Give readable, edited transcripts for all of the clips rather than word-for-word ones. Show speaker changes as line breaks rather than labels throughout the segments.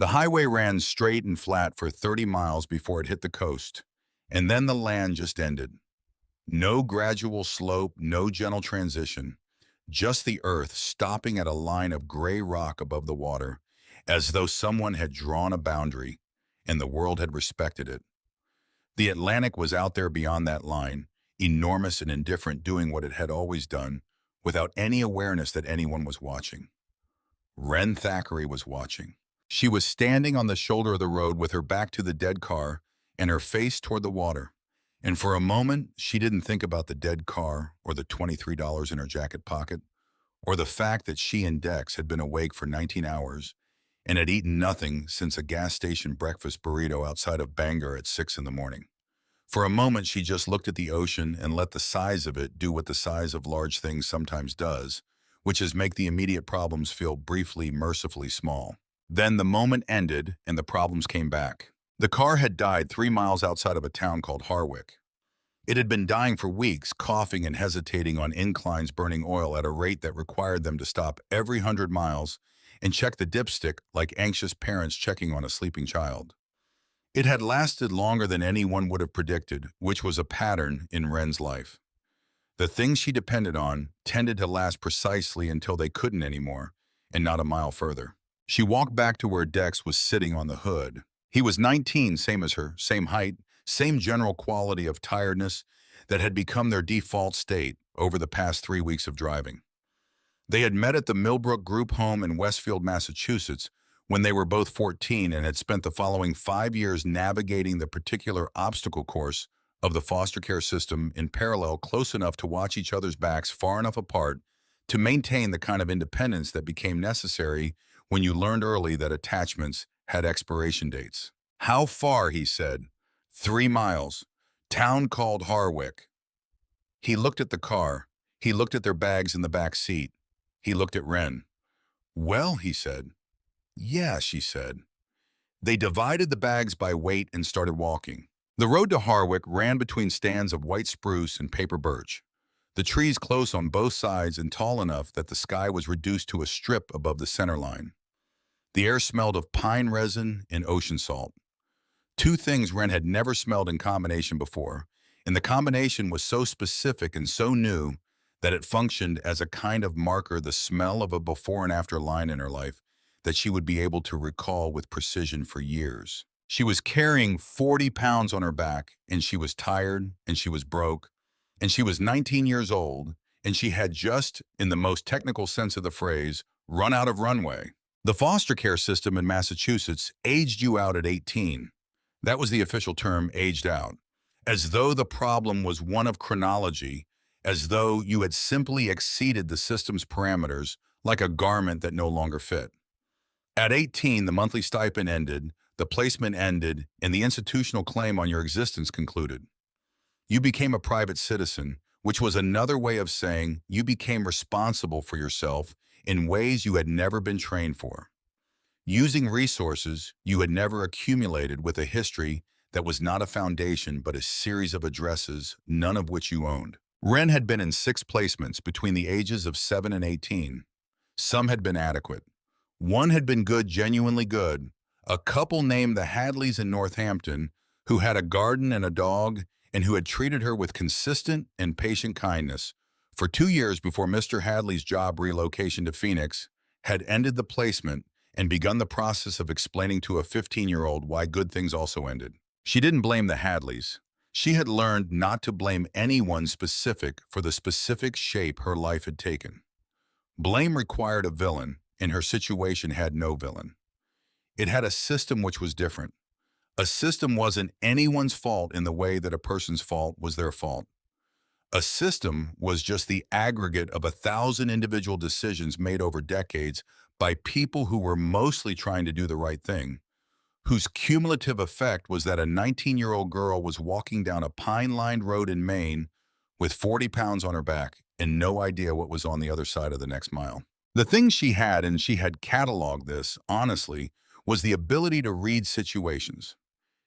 The highway ran straight and flat for 30 miles before it hit the coast, and then the land just ended. No gradual slope, no gentle transition, just the earth stopping at a line of gray rock above the water, as though someone had drawn a boundary and the world had respected it. The Atlantic was out there beyond that line, enormous and indifferent, doing what it had always done, without any awareness that anyone was watching. Wren Thackeray was watching. She was standing on the shoulder of the road with her back to the dead car and her face toward the water. And for a moment, she didn't think about the dead car or the $23 in her jacket pocket, or the fact that she and Dex had been awake for 19 hours and had eaten nothing since a gas station breakfast burrito outside of Bangor at 6 in the morning. For a moment, she just looked at the ocean and let the size of it do what the size of large things sometimes does, which is make the immediate problems feel briefly, mercifully small. Then the moment ended and the problems came back. The car had died 3 miles outside of a town called Harwick. It had been dying for weeks, coughing and hesitating on inclines, burning oil at a rate that required them to stop every 100 miles and check the dipstick like anxious parents checking on a sleeping child. It had lasted longer than anyone would have predicted, which was a pattern in Wren's life. The things she depended on tended to last precisely until they couldn't anymore, and not a mile further. She walked back to where Dex was sitting on the hood. He was 19, same as her, same height, same general quality of tiredness that had become their default state over the past 3 weeks of driving. They had met at the Millbrook Group Home in Westfield, Massachusetts, when they were both 14 and had spent the following 5 years navigating the particular obstacle course of the foster care system in parallel, close enough to watch each other's backs far enough apart to maintain the kind of independence that became necessary when you learned early that attachments had expiration dates. "How far?" he said. 3 miles. Town called Harwick." He looked at the car. He looked at their bags in the back seat. He looked at Wren. "Well," he said. "Yeah," she said. They divided the bags by weight and started walking. The road to Harwick ran between stands of white spruce and paper birch, the trees close on both sides and tall enough that the sky was reduced to a strip above the center line. The air smelled of pine resin and ocean salt. Two things Wren had never smelled in combination before, and the combination was so specific and so new that it functioned as a kind of marker, the smell of a before and after line in her life that she would be able to recall with precision for years. She was carrying 40 pounds on her back, and she was tired, and she was broke, and she was 19 years old, and she had just, in the most technical sense of the phrase, run out of runway. The foster care system in Massachusetts aged you out at 18. That was the official term, aged out, as though the problem was one of chronology, as though you had simply exceeded the system's parameters like a garment that no longer fit. At 18, the monthly stipend ended, the placement ended, and the institutional claim on your existence concluded. You became a private citizen, which was another way of saying you became responsible for yourself in ways you had never been trained for, using resources you had never accumulated with a history that was not a foundation but a series of addresses, none of which you owned. Wren had been in 6 placements between the ages of 7 and 18. Some had been adequate. One had been good, genuinely good. A couple named the Hadleys in Northampton, who had a garden and a dog, and who had treated her with consistent and patient kindness for 2 years before Mr. Hadley's job relocation to Phoenix had ended the placement and begun the process of explaining to a 15-year-old why good things also ended. She didn't blame the Hadleys. She had learned not to blame anyone specific for the specific shape her life had taken. Blame required a villain, and her situation had no villain. It had a system which was different. A system wasn't anyone's fault in the way that a person's fault was their fault. A system was just the aggregate of 1,000 individual decisions made over decades by people who were mostly trying to do the right thing, whose cumulative effect was that a 19-year-old girl was walking down a pine-lined road in Maine with 40 pounds on her back and no idea what was on the other side of the next mile. The thing she had, and she had cataloged this, honestly, was the ability to read situations.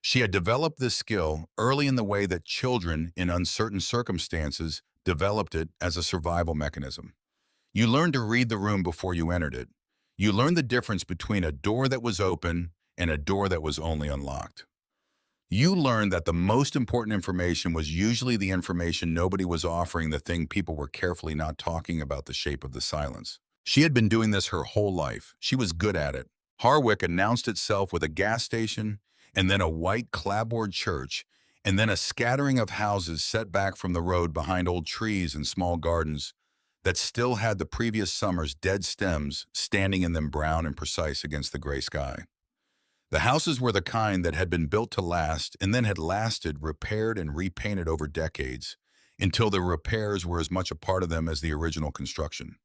She had developed this skill early in the way that children in uncertain circumstances developed it as a survival mechanism. You learned to read the room before you entered it. You learned the difference between a door that was open and a door that was only unlocked. You learned that the most important information was usually the information nobody was offering, the thing people were carefully not talking about, the shape of the silence. She had been doing this her whole life. She was good at it. Harwick announced itself with a gas station, and then a white clapboard church, and then a scattering of houses set back from the road behind old trees and small gardens that still had the previous summer's dead stems standing in them, brown and precise against the gray sky. The houses were the kind that had been built to last and then had lasted, repaired and repainted over decades, until the repairs were as much a part of them as the original construction.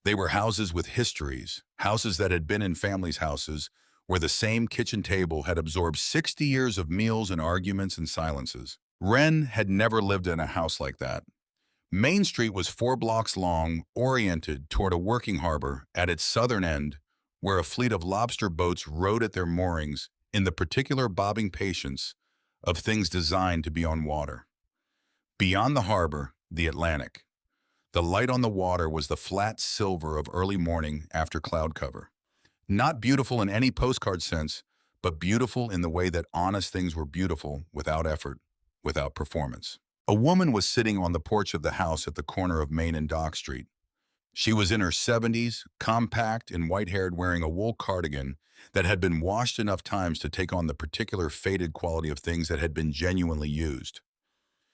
They were houses with histories, houses that had been in families' houses, where the same kitchen table had absorbed 60 years of meals and arguments and silences. Wren had never lived in a house like that. Main Street was 4 blocks long, oriented toward a working harbor at its southern end, where a fleet of lobster boats rode at their moorings in the particular bobbing patience of things designed to be on water. Beyond the harbor, the Atlantic. The light on the water was the flat silver of early morning after cloud cover. Not beautiful in any postcard sense, but beautiful in the way that honest things were beautiful without effort, without performance. A woman was sitting on the porch of the house at the corner of Main and Dock Street. She was in her 70s, compact and white-haired, wearing a wool cardigan that had been washed enough times to take on the particular faded quality of things that had been genuinely used.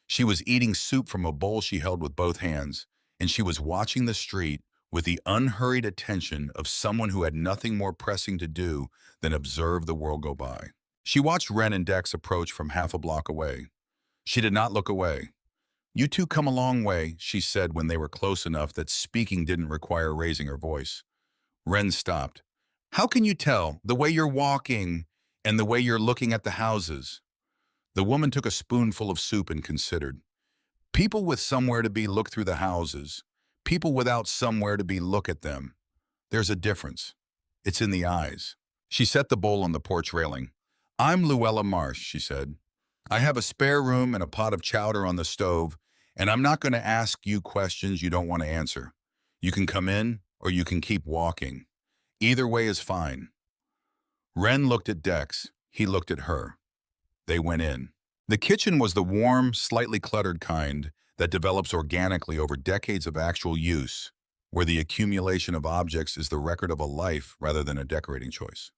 She was eating soup from a bowl she held with both hands, and she was watching the street with the unhurried attention of someone who had nothing more pressing to do than observe the world go by. She watched Wren and Dex approach from half a block away. She did not look away. "You two come a long way," she said when they were close enough that speaking didn't require raising her voice. Wren stopped. "How can you tell? The way you're walking and the way you're looking at the houses." The woman took a spoonful of soup and considered. "People with somewhere to be look through the houses. People without somewhere to be look at them. There's a difference. It's in the eyes." She set the bowl on the porch railing. "I'm Luella Marsh," she said. "I have a spare room and a pot of chowder on the stove, and I'm not going to ask you questions you don't want to answer. You can come in or you can keep walking. Either way is fine." Wren looked at Dex. He looked at her. They went in. The kitchen was the warm, slightly cluttered kind that develops organically over decades of actual use, where the accumulation of objects is the record of a life rather than a decorating choice.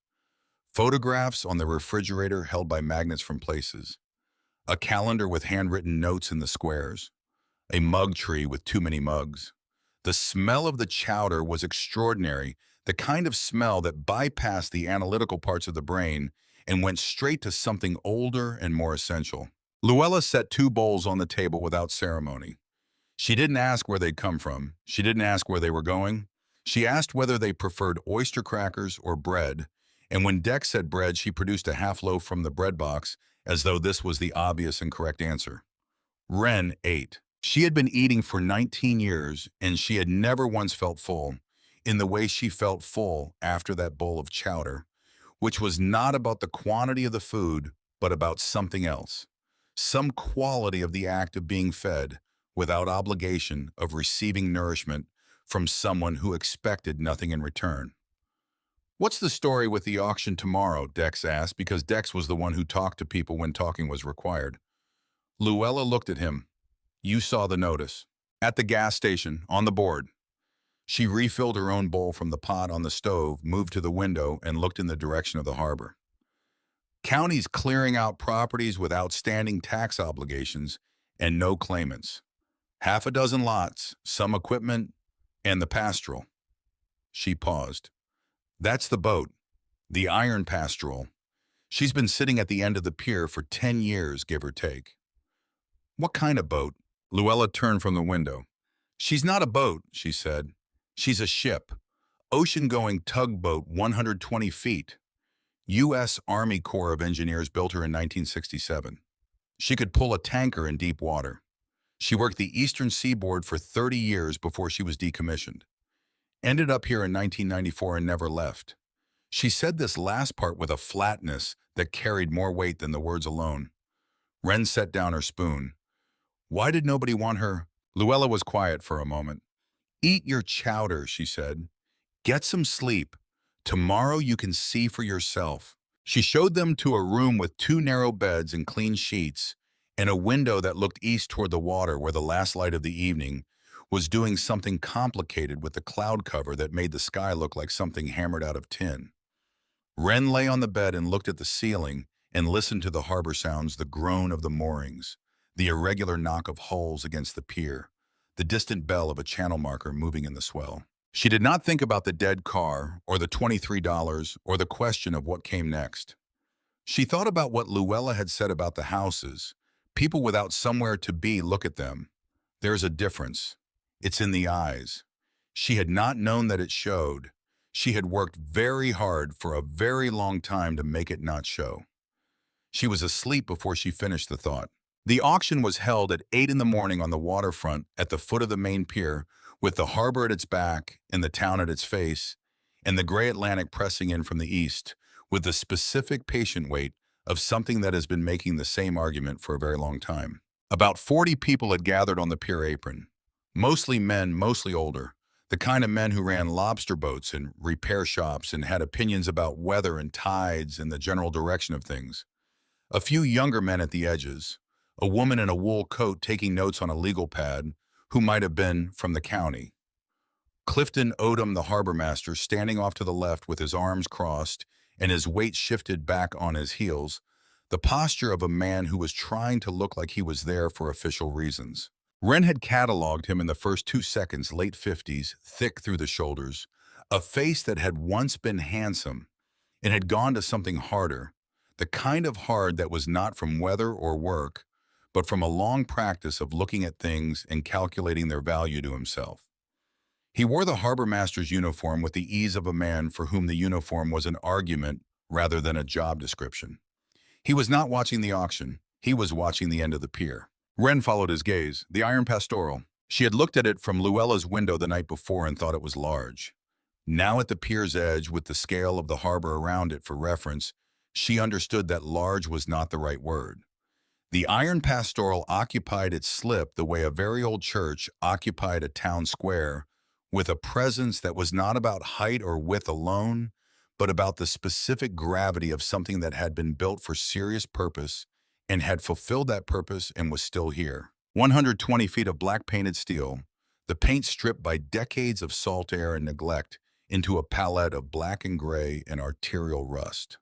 Photographs on the refrigerator held by magnets from places. A calendar with handwritten notes in the squares. A mug tree with too many mugs. The smell of the chowder was extraordinary, the kind of smell that bypassed the analytical parts of the brain and went straight to something older and more essential. Luella set 2 bowls on the table without ceremony. She didn't ask where they'd come from. She didn't ask where they were going. She asked whether they preferred oyster crackers or bread, and when Dex said bread, she produced a half loaf from the bread box as though this was the obvious and correct answer. Wren ate. She had been eating for 19 years, and she had never once felt full, in the way she felt full after that bowl of chowder, which was not about the quantity of the food, but about something else. Some quality of the act of being fed, without obligation of receiving nourishment from someone who expected nothing in return. "What's the story with the auction tomorrow?" Dex asked, because Dex was the one who talked to people when talking was required. Luella looked at him. "You saw the notice. At the gas station, on the board." She refilled her own bowl from the pot on the stove, moved to the window, and looked in the direction of the harbor. "Counties clearing out properties with outstanding tax obligations and no claimants. 6 lots, some equipment, and the pastoral." She paused. "That's the boat, the Iron Pastoral. She's been sitting at the end of the pier for 10 years, give or take." "What kind of boat?" Luella turned from the window. "She's not a boat," she said. "She's a ship. Ocean-going tugboat, 120 feet. U.S. Army Corps of Engineers built her in 1967. She could pull a tanker in deep water. She worked the eastern seaboard for 30 years before she was decommissioned. Ended up here in 1994 and never left." She said this last part with a flatness that carried more weight than the words alone. Wren set down her spoon. "Why did nobody want her?" Luella was quiet for a moment. "Eat your chowder," she said. "Get some sleep. Tomorrow you can see for yourself." She showed them to a room with two narrow beds and clean sheets, and a window that looked east toward the water where the last light of the evening was doing something complicated with the cloud cover that made the sky look like something hammered out of tin. Wren lay on the bed and looked at the ceiling and listened to the harbor sounds, the groan of the moorings, the irregular knock of hulls against the pier, the distant bell of a channel marker moving in the swell. She did not think about the dead car, or the $23, or the question of what came next. She thought about what Luella had said about the houses. People without somewhere to be look at them. There's a difference. It's in the eyes. She had not known that it showed. She had worked very hard for a very long time to make it not show. She was asleep before she finished the thought. The auction was held at 8 in the morning on the waterfront at the foot of the main pier, with the harbor at its back and the town at its face, and the gray Atlantic pressing in from the east, with the specific patient weight of something that has been making the same argument for a very long time. About 40 people had gathered on the pier apron. Mostly men, mostly older. The kind of men who ran lobster boats and repair shops and had opinions about weather and tides and the general direction of things. A few younger men at the edges. A woman in a wool coat taking notes on a legal pad, who might have been from the county. Clifton Odom, the harbor master, standing off to the left with his arms crossed and his weight shifted back on his heels, the posture of a man who was trying to look like he was there for official reasons. Wren had cataloged him in the first 2 seconds, late 50s, thick through the shoulders, a face that had once been handsome and had gone to something harder, the kind of hard that was not from weather or work, but from a long practice of looking at things and calculating their value to himself. He wore the harbor master's uniform with the ease of a man for whom the uniform was an argument rather than a job description. He was not watching the auction. He was watching the end of the pier. Wren followed his gaze, the iron pastoral. She had looked at it from Luella's window the night before and thought it was large. Now at the pier's edge, with the scale of the harbor around it for reference, she understood that large was not the right word. The iron pastoral occupied its slip the way a very old church occupied a town square, with a presence that was not about height or width alone, but about the specific gravity of something that had been built for serious purpose and had fulfilled that purpose and was still here. 120 feet of black painted steel, the paint stripped by decades of salt air and neglect into a palette of black and gray and arterial rust.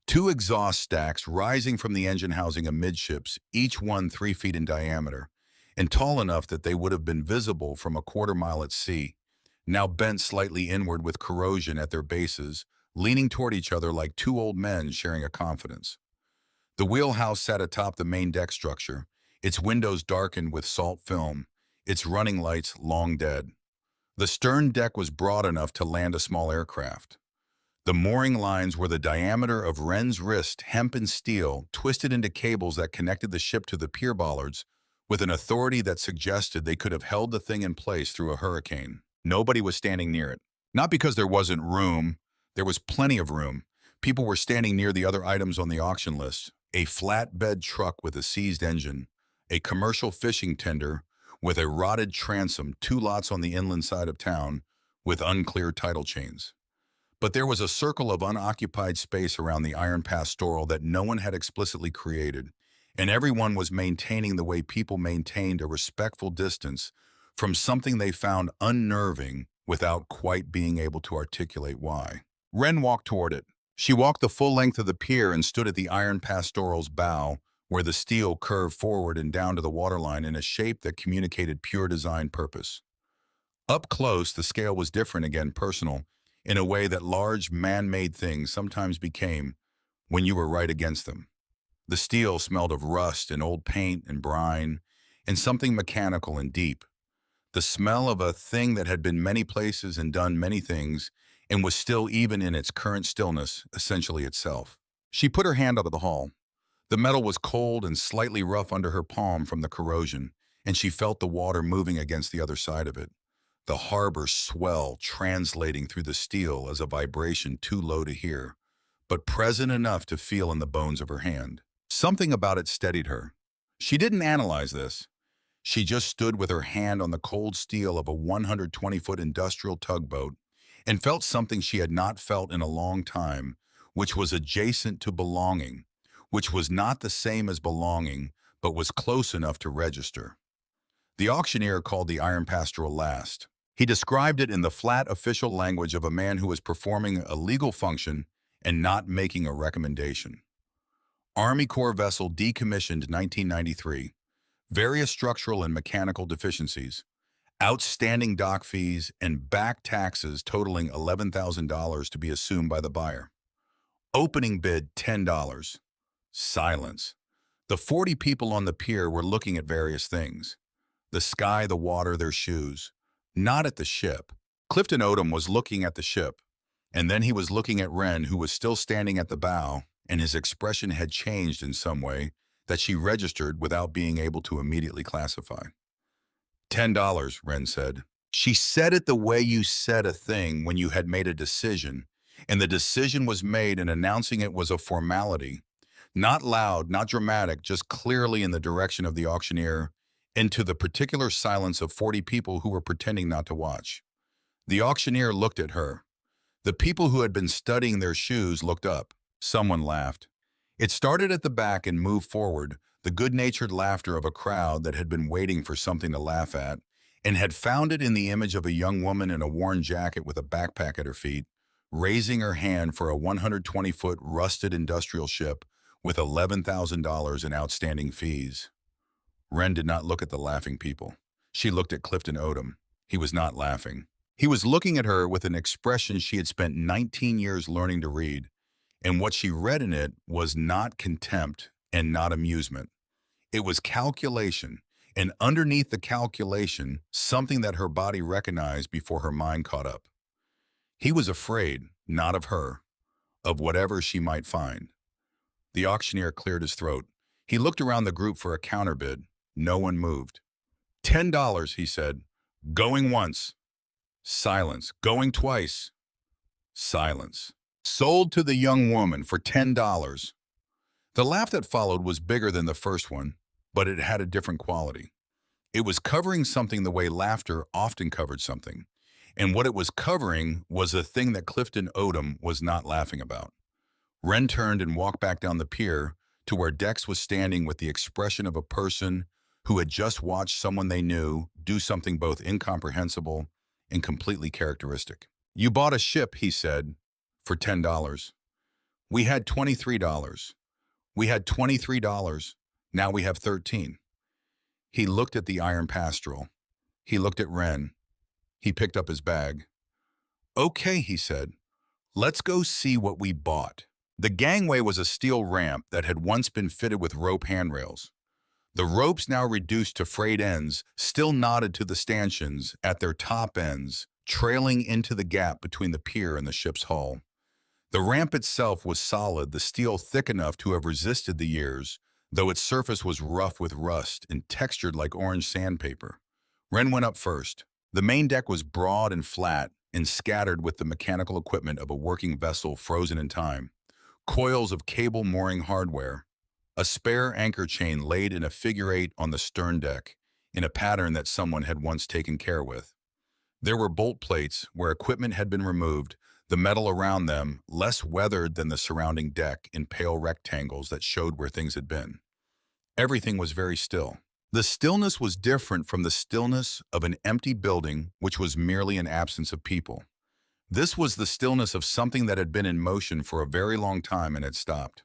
2 exhaust stacks rising from the engine housing amidships, each one 3 feet in diameter, and tall enough that they would have been visible from a quarter-mile at sea, now bent slightly inward with corrosion at their bases, leaning toward each other like 2 old men sharing a confidence. The wheelhouse sat atop the main deck structure, its windows darkened with salt film, its running lights long dead. The stern deck was broad enough to land a small aircraft. The mooring lines were the diameter of Wren's wrist, hemp and steel, twisted into cables that connected the ship to the pier bollards, with an authority that suggested they could have held the thing in place through a hurricane. Nobody was standing near it. Not because there wasn't room. There was plenty of room. People were standing near the other items on the auction list. A flatbed truck with a seized engine, a commercial fishing tender with a rotted transom, 2 lots on the inland side of town with unclear title chains. But there was a circle of unoccupied space around the iron pastoral that no one had explicitly created, and everyone was maintaining the way people maintained a respectful distance from something they found unnerving without quite being able to articulate why. Wren walked toward it. She walked the full length of the pier and stood at the iron pastoral's bow, where the steel curved forward and down to the waterline in a shape that communicated pure design purpose. Up close, the scale was different again, personal, in a way that large man-made things sometimes became when you were right against them. The steel smelled of rust and old paint and brine, and something mechanical and deep. The smell of a thing that had been many places and done many things, and was still, even in its current stillness, essentially itself. She put her hand out of the hull. The metal was cold and slightly rough under her palm from the corrosion, and she felt the water moving against the other side of it. The harbor swell translating through the steel as a vibration too low to hear, but present enough to feel in the bones of her hand. Something about it steadied her. She didn't analyze this. She just stood with her hand on the cold steel of a 120-foot industrial tugboat and felt something she had not felt in a long time, which was adjacent to belonging, which was not the same as belonging, but was close enough to register. The auctioneer called the iron pastoral last. He described it in the flat official language of a man who was performing a legal function and not making a recommendation. Army Corps vessel decommissioned 1993. Various structural and mechanical deficiencies. Outstanding dock fees and back taxes totaling $11,000 to be assumed by the buyer. Opening bid $10. Silence. The 40 people on the pier were looking at various things. The sky, the water, their shoes. Not at the ship. Clifton Odom was looking at the ship, and then he was looking at Wren, who was still standing at the bow, and his expression had changed in some way that she registered without being able to immediately classify. $10, Wren said. She said it the way you said a thing when you had made a decision, and the decision was made and announcing it was a formality. Not loud, not dramatic, just clearly in the direction of the auctioneer, into the particular silence of 40 people who were pretending not to watch. The auctioneer looked at her. The people who had been studying their shoes looked up. Someone laughed. It started at the back and moved forward, the good-natured laughter of a crowd that had been waiting for something to laugh at, and had found it in the image of a young woman in a worn jacket with a backpack at her feet, raising her hand for a 120-foot rusted industrial ship with $11,000 in outstanding fees. Wren did not look at the laughing people. She looked at Clifton Odom. He was not laughing. He was looking at her with an expression she had spent 19 years learning to read, and what she read in it was not contempt and not amusement. It was calculation, and underneath the calculation, something that her body recognized before her mind caught up. He was afraid, not of her, of whatever she might find. The auctioneer cleared his throat. He looked around the group for a counterbid. No one moved. $10, he said. Going once. Silence. Going twice. Silence. Sold to the young woman for $10. The laugh that followed was bigger than the first one, but it had a different quality. It was covering something the way laughter often covered something, and what it was covering was a thing that Clifton Odom was not laughing about. Wren turned and walked back down the pier to where Dex was standing with the expression of a person who had just watched someone they knew do something both incomprehensible and completely characteristic. You bought a ship, he said, for $10. We had $23. We had $23. Now we have 13. He looked at the iron pastoral. He looked at Wren. He picked up his bag. Okay, he said. Let's go see what we bought. The gangway was a steel ramp that had once been fitted with rope handrails. The ropes, now reduced to frayed ends, still knotted to the stanchions at their top ends, trailing into the gap between the pier and the ship's hull. The ramp itself was solid, the steel thick enough to have resisted the years, though its surface was rough with rust and textured like orange sandpaper. Wren went up first. The main deck was broad and flat and scattered with the mechanical equipment of a working vessel frozen in time. Coils of cable mooring hardware. A spare anchor chain laid in a figure eight on the stern deck, in a pattern that someone had once taken care with. There were bolt plates where equipment had been removed, the metal around them less weathered than the surrounding deck in pale rectangles that showed where things had been. Everything was very still. The stillness was different from the stillness of an empty building, which was merely an absence of people. This was the stillness of something that had been in motion for a very long time and had stopped.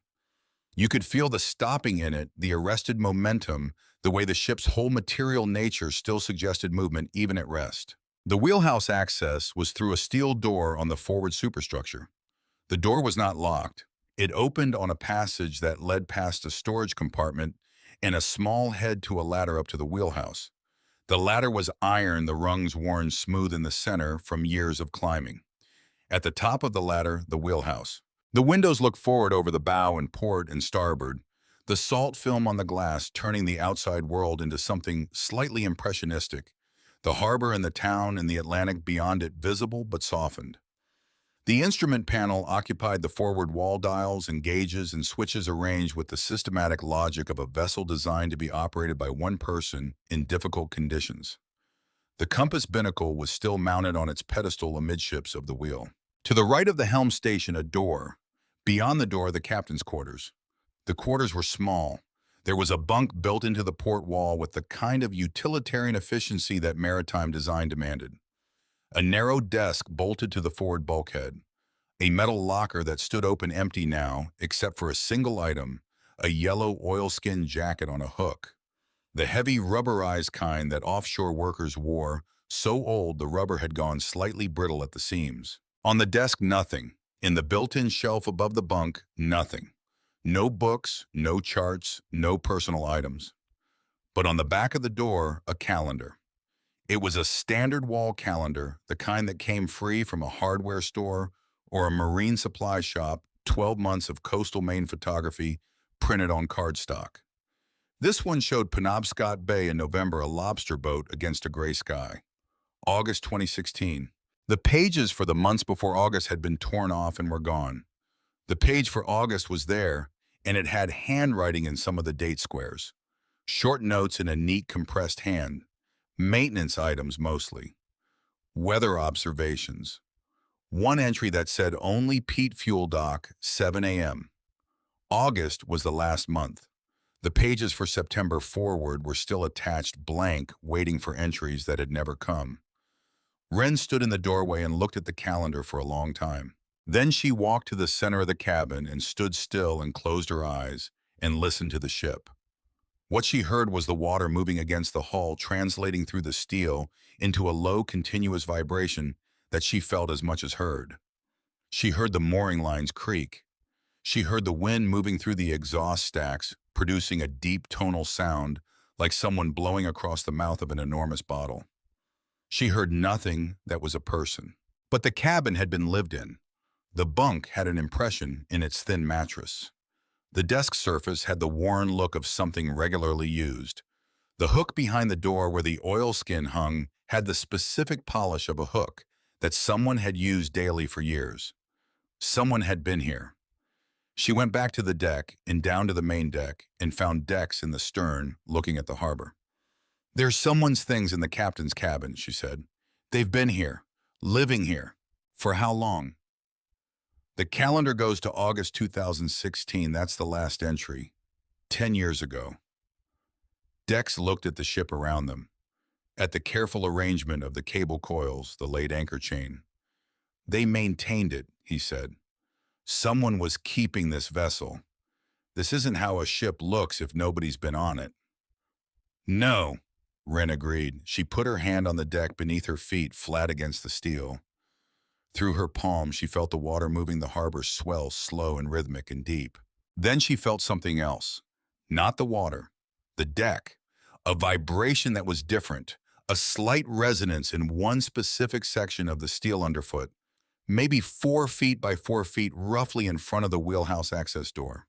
You could feel the stopping in it, the arrested momentum, the way the ship's whole material nature still suggested movement even at rest. The wheelhouse access was through a steel door on the forward superstructure. The door was not locked. It opened on a passage that led past a storage compartment and a small head to a ladder up to the wheelhouse. The ladder was iron, the rungs worn smooth in the center from years of climbing. At the top of the ladder, the wheelhouse. The windows looked forward over the bow and port and starboard, the salt film on the glass turning the outside world into something slightly impressionistic, the harbor and the town and the Atlantic beyond it visible but softened. The instrument panel occupied the forward wall dials and gauges and switches arranged with the systematic logic of a vessel designed to be operated by one person in difficult conditions. The compass binnacle was still mounted on its pedestal amidships of the wheel. To the right of the helm station, a door, Beyond the door, the captain's quarters. The quarters were small. There was a bunk built into the port wall with the kind of utilitarian efficiency that maritime design demanded. A narrow desk bolted to the forward bulkhead. A metal locker that stood open empty now, except for a single item, a yellow oilskin jacket on a hook. The heavy rubberized kind that offshore workers wore, so old the rubber had gone slightly brittle at the seams. On the desk, nothing. In the built-in shelf above the bunk, nothing. No books, no charts, no personal items. But on the back of the door, a calendar. It was a standard wall calendar, the kind that came free from a hardware store or a marine supply shop, 12 months of coastal Maine photography printed on cardstock. This one showed Penobscot Bay in November, a lobster boat against a gray sky. August 2016. The pages for the months before August had been torn off and were gone. The page for August was there, and it had handwriting in some of the date squares. Short notes in a neat compressed hand. Maintenance items mostly. Weather observations. One entry that said only Pete Fuel Dock, 7 a.m. August was the last month. The pages for September forward were still attached blank, waiting for entries that had never come. Wren stood in the doorway and looked at the calendar for a long time. Then she walked to the center of the cabin and stood still and closed her eyes and listened to the ship. What she heard was the water moving against the hull, translating through the steel into a low, continuous vibration that she felt as much as heard. She heard the mooring lines creak. She heard the wind moving through the exhaust stacks, producing a deep tonal sound like someone blowing across the mouth of an enormous bottle. She heard nothing that was a person. But the cabin had been lived in. The bunk had an impression in its thin mattress. The desk surface had the worn look of something regularly used. The hook behind the door where the oilskin hung had the specific polish of a hook that someone had used daily for years. Someone had been here. She went back to the deck and down to the main deck and found Dex in the stern looking at the harbor. "There's someone's things in the captain's cabin," she said. "They've been here, living here. For how long?" The calendar goes to August 2016. That's the last entry. 10 years ago. Dex looked at the ship around them, at the careful arrangement of the cable coils, the laid anchor chain. "They maintained it," he said. "Someone was keeping this vessel. This isn't how a ship looks if nobody's been on it." "No," Wren agreed. She put her hand on the deck beneath her feet, flat against the steel. Through her palm, she felt the water moving the harbor swell, slow and rhythmic and deep. Then she felt something else. Not the water, the deck. A vibration that was different, a slight resonance in one specific section of the steel underfoot, maybe 4 feet by 4 feet, roughly in front of the wheelhouse access door.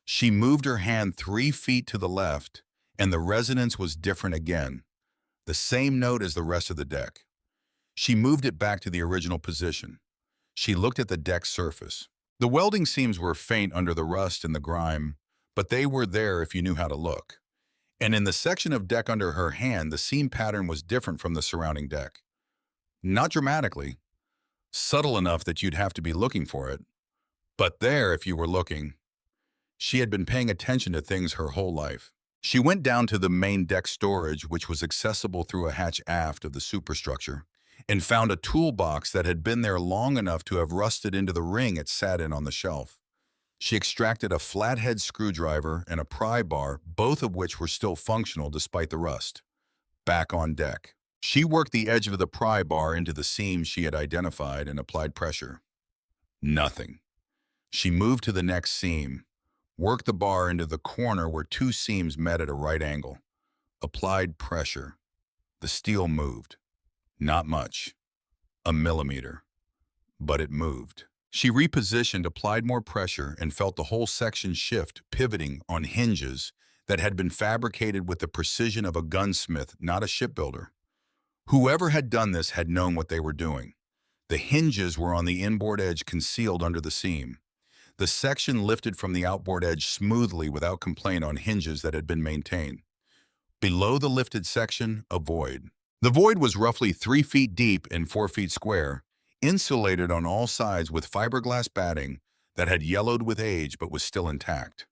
She moved her hand 3 feet to the left, and the resonance was different again, the same note as the rest of the deck. She moved it back to the original position. She looked at the deck surface. The welding seams were faint under the rust and the grime, but they were there if you knew how to look. And in the section of deck under her hand, the seam pattern was different from the surrounding deck. Not dramatically, subtle enough that you'd have to be looking for it, but there if you were looking. She had been paying attention to things her whole life. She went down to the main deck storage, which was accessible through a hatch aft of the superstructure, and found a toolbox that had been there long enough to have rusted into the ring it sat in on the shelf. She extracted a flathead screwdriver and a pry bar, both of which were still functional despite the rust. Back on deck. She worked the edge of the pry bar into the seam she had identified and applied pressure. Nothing. She moved to the next seam, worked the bar into the corner where 2 seams met at a right angle. Applied pressure. The steel moved. Not much. A millimeter. But it moved. She repositioned, applied more pressure, and felt the whole section shift, pivoting on hinges that had been fabricated with the precision of a gunsmith, not a shipbuilder. Whoever had done this had known what they were doing. The hinges were on the inboard edge, concealed under the seam. The section lifted from the outboard edge smoothly without complaint on hinges that had been maintained. Below the lifted section, a void. The void was roughly 3 feet deep and 4 feet square, insulated on all sides with fiberglass batting, that had yellowed with age but was still intact.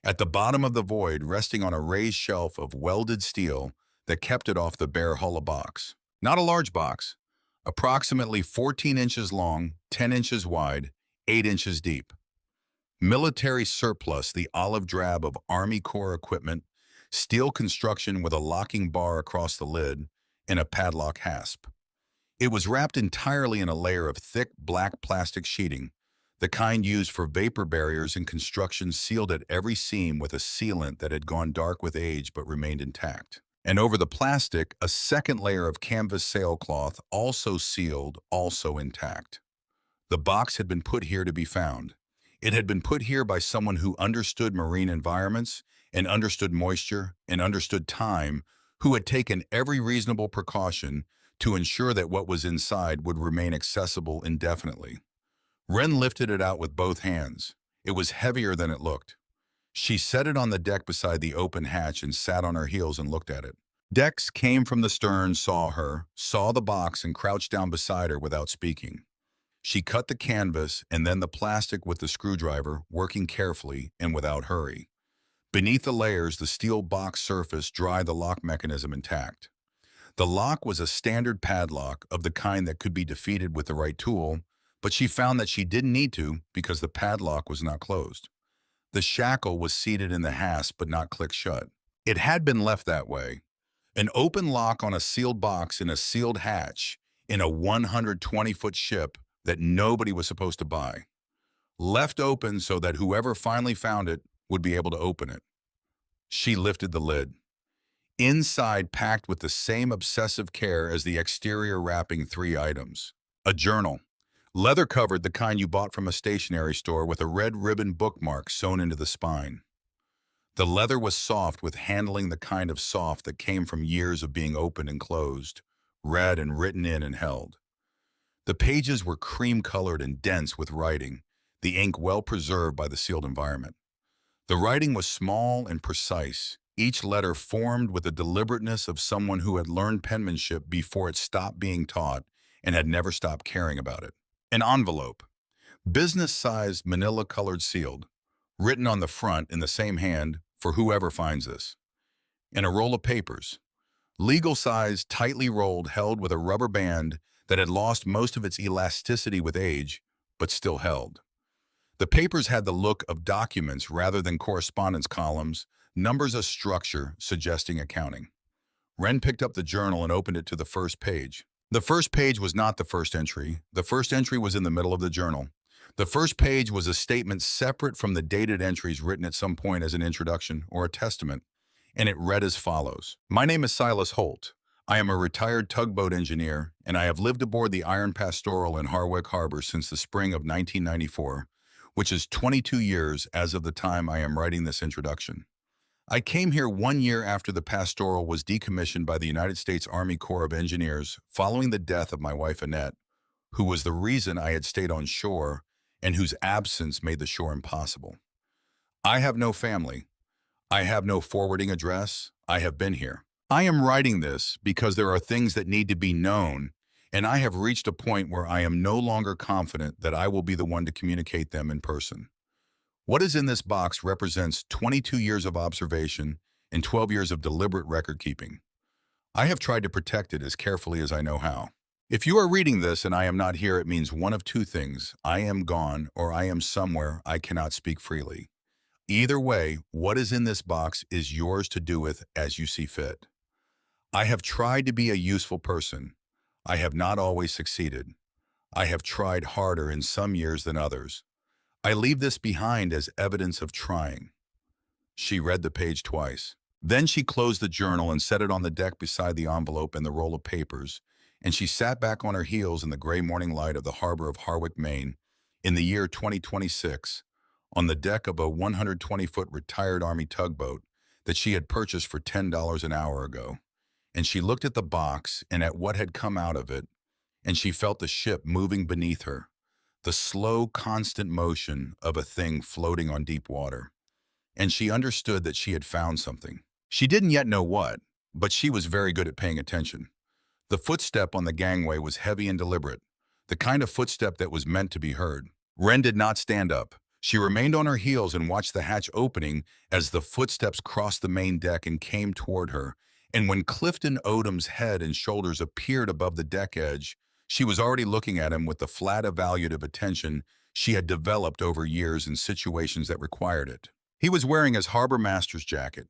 At the bottom of the void, resting on a raised shelf of welded steel that kept it off the bare hull of box. Not a large box, approximately 14 inches long, 10 inches wide, 8 inches deep. Military surplus, the olive drab of Army Corps equipment, steel construction with a locking bar across the lid, and a padlock hasp. It was wrapped entirely in a layer of thick black plastic sheeting, the kind used for vapor barriers in construction, sealed at every seam with a sealant that had gone dark with age but remained intact. And over the plastic, a second layer of canvas sailcloth, also sealed, also intact. The box had been put here to be found. It had been put here by someone who understood marine environments and understood moisture and understood time, who had taken every reasonable precaution to ensure that what was inside would remain accessible indefinitely. Wren lifted it out with both hands. It was heavier than it looked. She set it on the deck beside the open hatch and sat on her heels and looked at it. Dex came from the stern, saw her, saw the box, and crouched down beside her without speaking. She cut the canvas and then the plastic with the screwdriver, working carefully and without hurry. Beneath the layers, the steel box surface dry, the lock mechanism intact. The lock was a standard padlock of the kind that could be defeated with the right tool, but she found that she didn't need to because the padlock was not closed. The shackle was seated in the hasp but not clicked shut. It had been left that way. An open lock on a sealed box in a sealed hatch in a 120-foot ship that nobody was supposed to buy. Left open so that whoever finally found it would be able to open it. She lifted the lid. Inside, packed with the same obsessive care as the exterior, wrapping 3 items. A journal. Leather-covered, the kind you bought from a stationery store, with a red ribbon bookmark sewn into the spine. The leather was soft, with handling the kind of soft that came from years of being opened and closed, read and written in and held. The pages were cream-colored and dense with writing, the ink well preserved by the sealed environment. The writing was small and precise, each letter formed with the deliberateness of someone who had learned penmanship before it stopped being taught and had never stopped caring about it. An envelope, business-sized, manila-colored, sealed, written on the front in the same hand for whoever finds this. And a roll of papers, legal-sized, tightly rolled, held with a rubber band that had lost most of its elasticity with age, but still held. The papers had the look of documents rather than correspondence columns, numbers of structure suggesting accounting. Wren picked up the journal and opened it to the first page. The first page was not the first entry. The first entry was in the middle of the journal. The first page was a statement separate from the dated entries written at some point as an introduction or a testament, and it read as follows. My name is Silas Holt. I am a retired tugboat engineer, and I have lived aboard the Iron Pastoral in Harwich Harbor since the spring of 1994, which is 22 years as of the time I am writing this introduction. I came here 1 year after the Pastoral was decommissioned by the United States Army Corps of Engineers following the death of my wife Annette, who was the reason I had stayed on shore and whose absence made the shore impossible. I have no family. I have no forwarding address. I have been here. I am writing this because there are things that need to be known, and I have reached a point where I am no longer confident that I will be the one to communicate them in person. What is in this box represents 22 years of observation and 12 years of deliberate record keeping. I have tried to protect it as carefully as I know how. If you are reading this and I am not here, it means one of 2 things: I am gone or I am somewhere I cannot speak freely. Either way, what is in this box is yours to do with as you see fit. I have tried to be a useful person. I have not always succeeded. I have tried harder in some years than others. I leave this behind as evidence of trying. She read the page twice. Then she closed the journal and set it on the deck beside the envelope and the roll of papers, and she sat back on her heels in the gray morning light of the harbor of Harwich, Maine, in the year 2026, on the deck of a 120-foot retired Army tugboat that she had purchased for $10 an hour ago. And she looked at the box and at what had come out of it, and she felt the ship moving beneath her, the slow, constant motion of a thing floating on deep water. And she understood that she had found something. She didn't yet know what, but she was very good at paying attention. The footstep on the gangway was heavy and deliberate, the kind of footstep that was meant to be heard. Wren did not stand up. She remained on her heels and watched the hatch opening as the footsteps crossed the main deck and came toward her. And when Clifton Odom's head and shoulders appeared above the deck edge, she was already looking at him with the flat evaluative attention she had developed over years in situations that required it. He was wearing his harbor master's jacket.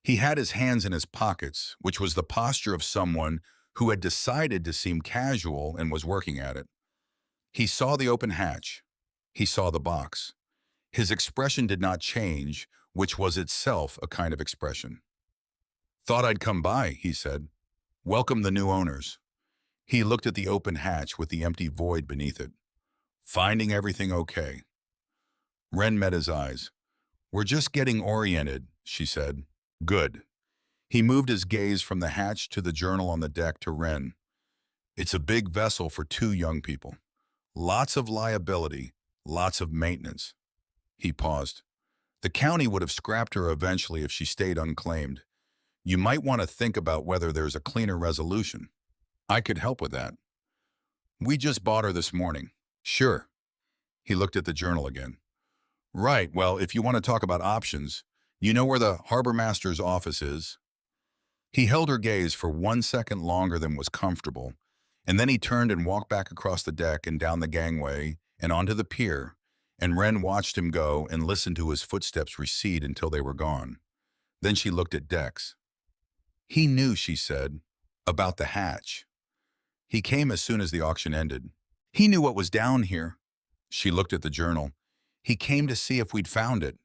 He had his hands in his pockets, which was the posture of someone who had decided to seem casual and was working at it. He saw the open hatch. He saw the box. His expression did not change, which was itself a kind of expression. "Thought I'd come by," he said. "Welcome the new owners." He looked at the open hatch with the empty void beneath it. "Finding everything okay?" Wren met his eyes. "We're just getting oriented," she said. "Good." He moved his gaze from the hatch to the journal on the deck to Wren. "It's a big vessel for two young people. Lots of liability, lots of maintenance." He paused. "The county would have scrapped her eventually if she stayed unclaimed. You might want to think about whether there's a cleaner resolution. I could help with that. We just bought her this morning." "Sure." He looked at the journal again. "Right, well, if you want to talk about options, you know where the harbor master's office is?" He held her gaze for 1 second longer than was comfortable, and then he turned and walked back across the deck and down the gangway and onto the pier, and Wren watched him go and listened to his footsteps recede until they were gone. Then she looked at Dex. "He knew," she said, "about the hatch. He came as soon as the auction ended. He knew what was down here." She looked at the journal. "He came to see if we'd found it."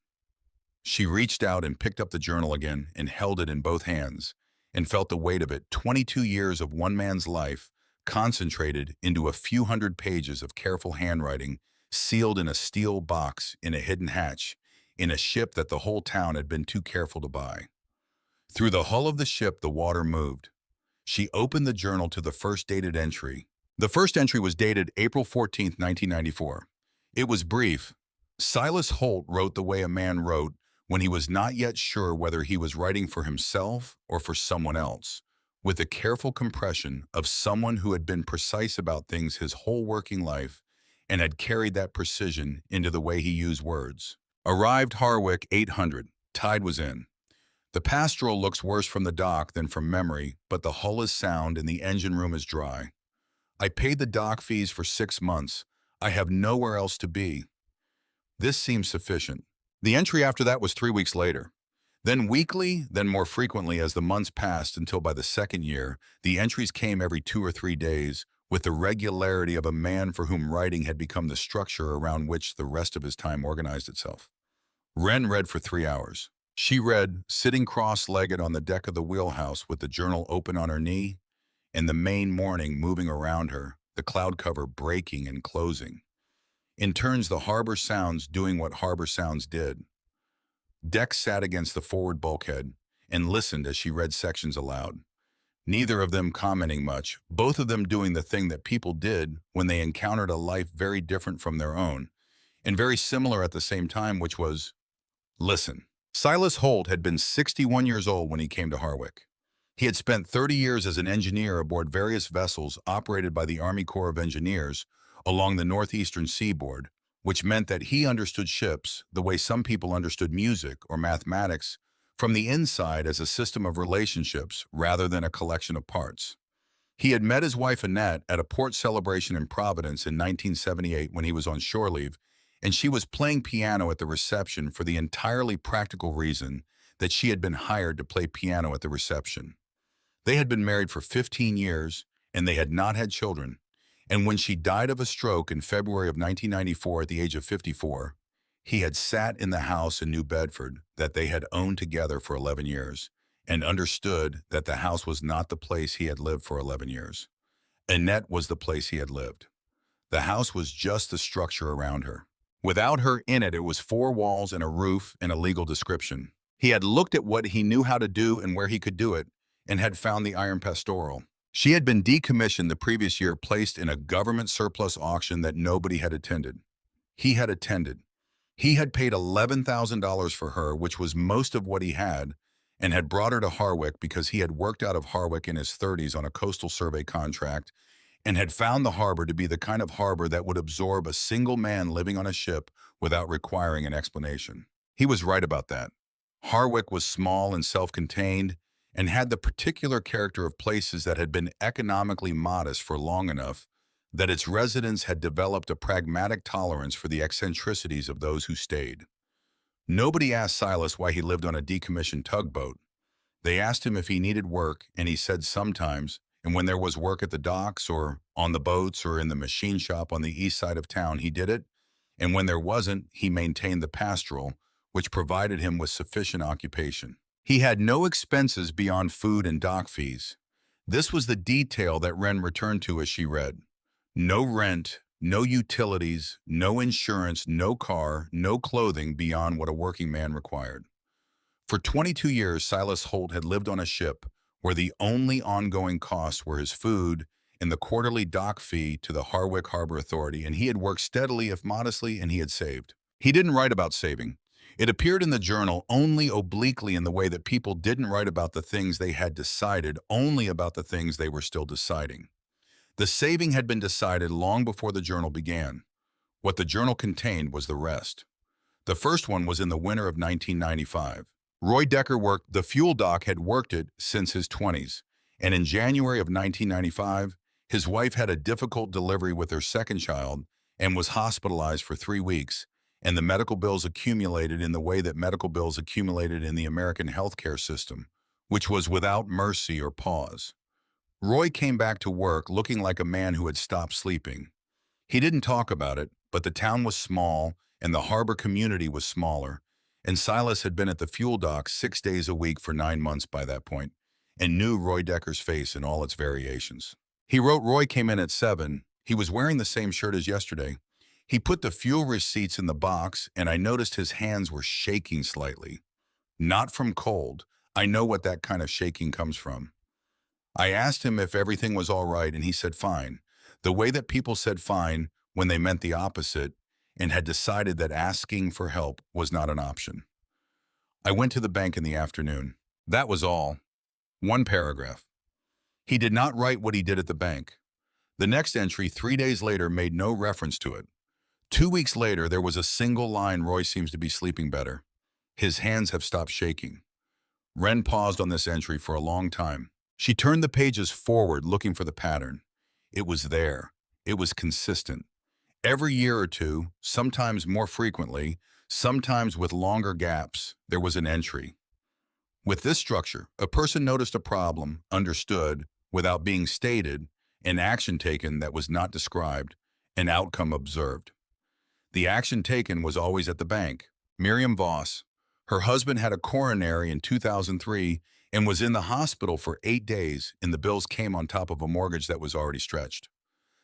She reached out and picked up the journal again and held it in both hands and felt the weight of it, 22 years of one man's life, concentrated into a few hundred pages of careful handwriting, sealed in a steel box in a hidden hatch, in a ship that the whole town had been too careful to buy. Through the hull of the ship, the water moved. She opened the journal to the first dated entry. The first entry was dated April 14th, 1994. It was brief. Silas Holt wrote the way a man wrote when he was not yet sure whether he was writing for himself or for someone else, with the careful compression of someone who had been precise about things his whole working life and had carried that precision into the way he used words. Arrived Harwick 800. Tide was in. The Pastoral looks worse from the dock than from memory, but the hull is sound and the engine room is dry. I paid the dock fees for 6 months. I have nowhere else to be. This seems sufficient. The entry after that was 3 weeks later. Then weekly, then more frequently as the months passed until by the second year, the entries came every 2 or 3 days, with the regularity of a man for whom writing had become the structure around which the rest of his time organized itself. Wren read for 3 hours. She read, sitting cross-legged on the deck of the wheelhouse with the journal open on her knee, and the main morning moving around her, the cloud cover breaking and closing. In turns, the harbor sounds doing what harbor sounds did. Dex sat against the forward bulkhead and listened as she read sections aloud. Neither of them commenting much, both of them doing the thing that people did when they encountered a life very different from their own, and very similar at the same time, which was listen. Silas Holt had been 61 years old when he came to Harwick. He had spent 30 years as an engineer aboard various vessels operated by the Army Corps of Engineers along the northeastern seaboard, which meant that he understood ships the way some people understood music or mathematics, from the inside as a system of relationships rather than a collection of parts. He had met his wife Annette at a port celebration in Providence in 1978 when he was on shore leave, and she was playing piano at the reception for the entirely practical reason that she had been hired to play piano at the reception. They had been married for 15 years, and they had not had children, and when she died of a stroke in February of 1994 at the age of 54, he had sat in the house in New Bedford that they had owned together for 11 years and understood that the house was not the place he had lived for 11 years. Annette was the place he had lived. The house was just the structure around her. Without her in it, it was 4 walls and a roof and a legal description. He had looked at what he knew how to do and where he could do it, and had found the Iron Pastoral. She had been decommissioned the previous year, placed in a government surplus auction that nobody had attended. He had attended. He had paid $11,000 for her, which was most of what he had, and had brought her to Harwick because he had worked out of Harwick in his 30s on a coastal survey contract and had found the harbor to be the kind of harbor that would absorb a single man living on a ship without requiring an explanation. He was right about that. Harwich was small and self-contained and had the particular character of places that had been economically modest for long enough that its residents had developed a pragmatic tolerance for the eccentricities of those who stayed. Nobody asked Silas why he lived on a decommissioned tugboat. They asked him if he needed work, and he said sometimes, and when there was work at the docks or on the boats or in the machine shop on the east side of town, he did it, and when there wasn't, he maintained the pastoral, which provided him with sufficient occupation. He had no expenses beyond food and dock fees. This was the detail that Wren returned to as she read. No rent, no utilities, no insurance, no car, no clothing beyond what a working man required. For 22 years, Silas Holt had lived on a ship where the only ongoing costs were his food and the quarterly dock fee to the Harwich Harbor Authority, and he had worked steadily, if modestly, and he had saved. He didn't write about saving. It appeared in the journal only obliquely in the way that people didn't write about the things they had decided, only about the things they were still deciding. The saving had been decided long before the journal began. What the journal contained was the rest. The first one was in the winter of 1995. Roy Decker worked the fuel dock had worked it since his 20s, and in January of 1995, his wife had a difficult delivery with her second child and was hospitalized for 3 weeks, and the medical bills accumulated in the way that medical bills accumulated in the American healthcare system, which was without mercy or pause. Roy came back to work looking like a man who had stopped sleeping. He didn't talk about it, but the town was small and the harbor community was smaller, and Silas had been at the fuel dock 6 days a week for 9 months by that point, and knew Roy Decker's face in all its variations. He wrote Roy came in at 7. He was wearing the same shirt as yesterday. He put the fuel receipts in the box, and I noticed his hands were shaking slightly. Not from cold. I know what that kind of shaking comes from. I asked him if everything was all right, and he said fine. The way that people said fine when they meant the opposite and had decided that asking for help was not an option. I went to the bank in the afternoon. That was all. 1 paragraph. He did not write what he did at the bank. The next entry, 3 days later, made no reference to it. 2 weeks later, there was a single line, Roy seems to be sleeping better. His hands have stopped shaking. Wren paused on this entry for a long time. She turned the pages forward, looking for the pattern. It was there. It was consistent. Every year or two, sometimes more frequently, sometimes with longer gaps, there was an entry. With this structure, a person noticed a problem, understood, without being stated, an action taken that was not described, an outcome observed. The action taken was always at the bank. Miriam Voss. Her husband had a coronary in 2003 and was in the hospital for 8 days, and the bills came on top of a mortgage that was already stretched.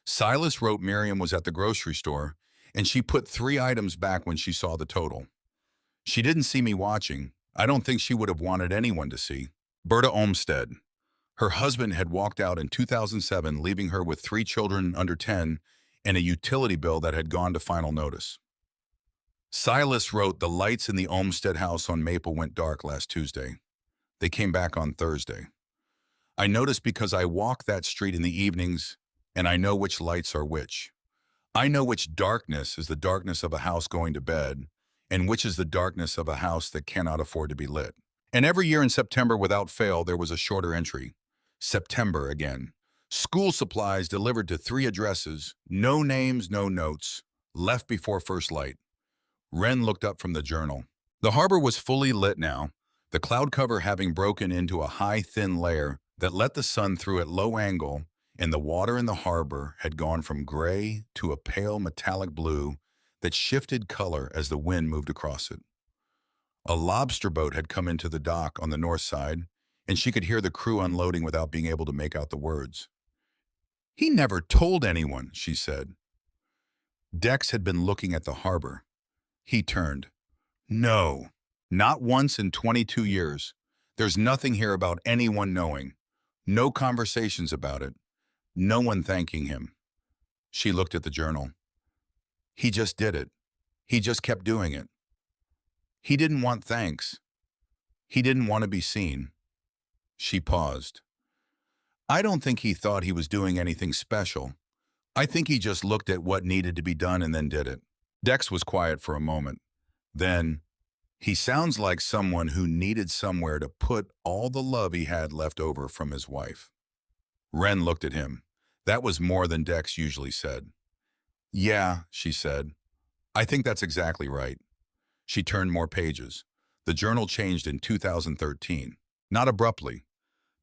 Silas wrote Miriam was at the grocery store, and she put 3 items back when she saw the total. She didn't see me watching. I don't think she would have wanted anyone to see. Berta Olmsted. Her husband had walked out in 2007, leaving her with 3 children under 10 and a utility bill that had gone to final notice. Silas wrote the lights in the Olmsted house on Maple went dark last Tuesday. They came back on Thursday. I noticed because I walk that street in the evenings, and I know which lights are which. I know which darkness is the darkness of a house going to bed, and which is the darkness of a house that cannot afford to be lit. And every year in September, without fail, there was a shorter entry. September again. School supplies delivered to 3 addresses, no names, no notes, left before first light. Wren looked up from the journal. The harbor was fully lit now, the cloud cover having broken into a high, thin layer that let the sun through at low angle, and the water in the harbor had gone from gray to a pale metallic blue that shifted color as the wind moved across it. A lobster boat had come into the dock on the north side, and she could hear the crew unloading without being able to make out the words. "He never told anyone," she said. Dex had been looking at the harbor. He turned. "No, not once in 22 years. There's nothing here about anyone knowing. No conversations about it. No one thanking him." She looked at the journal. "He just did it. He just kept doing it. He didn't want thanks. He didn't want to be seen." She paused. I don't think he thought he was doing anything special. I think he just looked at what needed to be done and then did it. Dex was quiet for a moment. Then, he sounds like someone who needed somewhere to put all the love he had left over from his wife. Ren looked at him. That was more than Dex usually said. Yeah, she said. I think that's exactly right. She turned more pages. The journal changed in 2013. Not abruptly.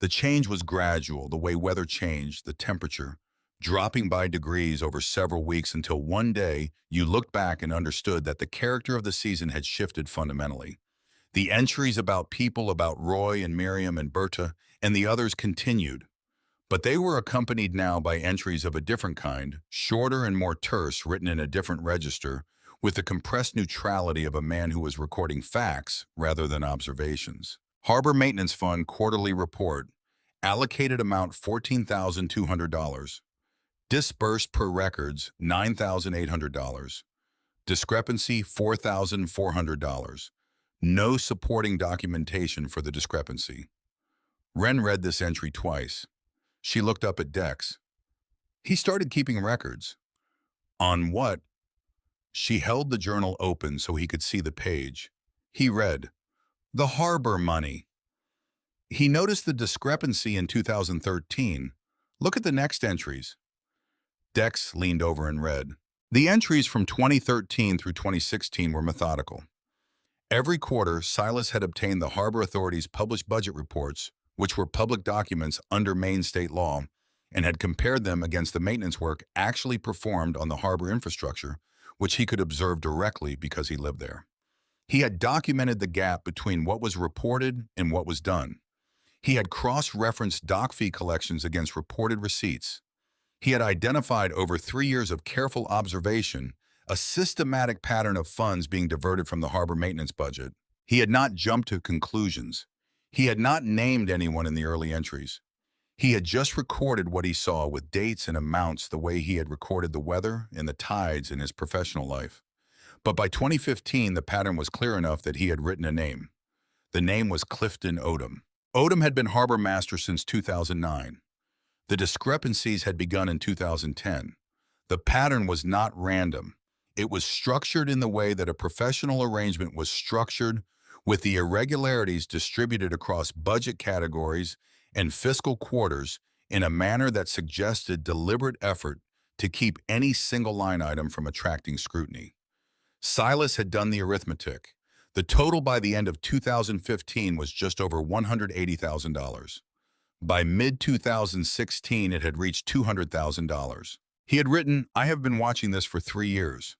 The change was gradual, the way weather changed, the temperature, dropping by degrees over several weeks until one day you looked back and understood that the character of the season had shifted fundamentally. The entries about people, about Roy and Miriam and Berta and the others continued, but they were accompanied now by entries of a different kind, shorter and more terse, written in a different register, with the compressed neutrality of a man who was recording facts rather than observations. Harbor Maintenance Fund Quarterly Report. Allocated amount $14,200. Disbursed per records $9,800. Discrepancy $4,400. No supporting documentation for the discrepancy. Ren read this entry twice. She looked up at Dex. He started keeping records. On what? She held the journal open so he could see the page. He read, "The harbor money." He noticed the discrepancy in 2013. Look at the next entries. Dex leaned over and read. The entries from 2013 through 2016 were methodical. Every quarter, Silas had obtained the Harbor Authority's published budget reports, which were public documents under Maine state law, and had compared them against the maintenance work actually performed on the harbor infrastructure, which he could observe directly because he lived there. He had documented the gap between what was reported and what was done. He had cross-referenced dock fee collections against reported receipts. He had identified over 3 years of careful observation a systematic pattern of funds being diverted from the harbor maintenance budget. He had not jumped to conclusions. He had not named anyone in the early entries. He had just recorded what he saw with dates and amounts the way he had recorded the weather and the tides in his professional life. But by 2015, the pattern was clear enough that he had written a name. The name was Clifton Odom. Odom had been harbor master since 2009. The discrepancies had begun in 2010. The pattern was not random. It was structured in the way that a professional arrangement was structured, with the irregularities distributed across budget categories and fiscal quarters in a manner that suggested deliberate effort to keep any single line item from attracting scrutiny. Silas had done the arithmetic. The total by the end of 2015 was just over $180,000. By mid-2016, it had reached $200,000. He had written, "I have been watching this for 3 years.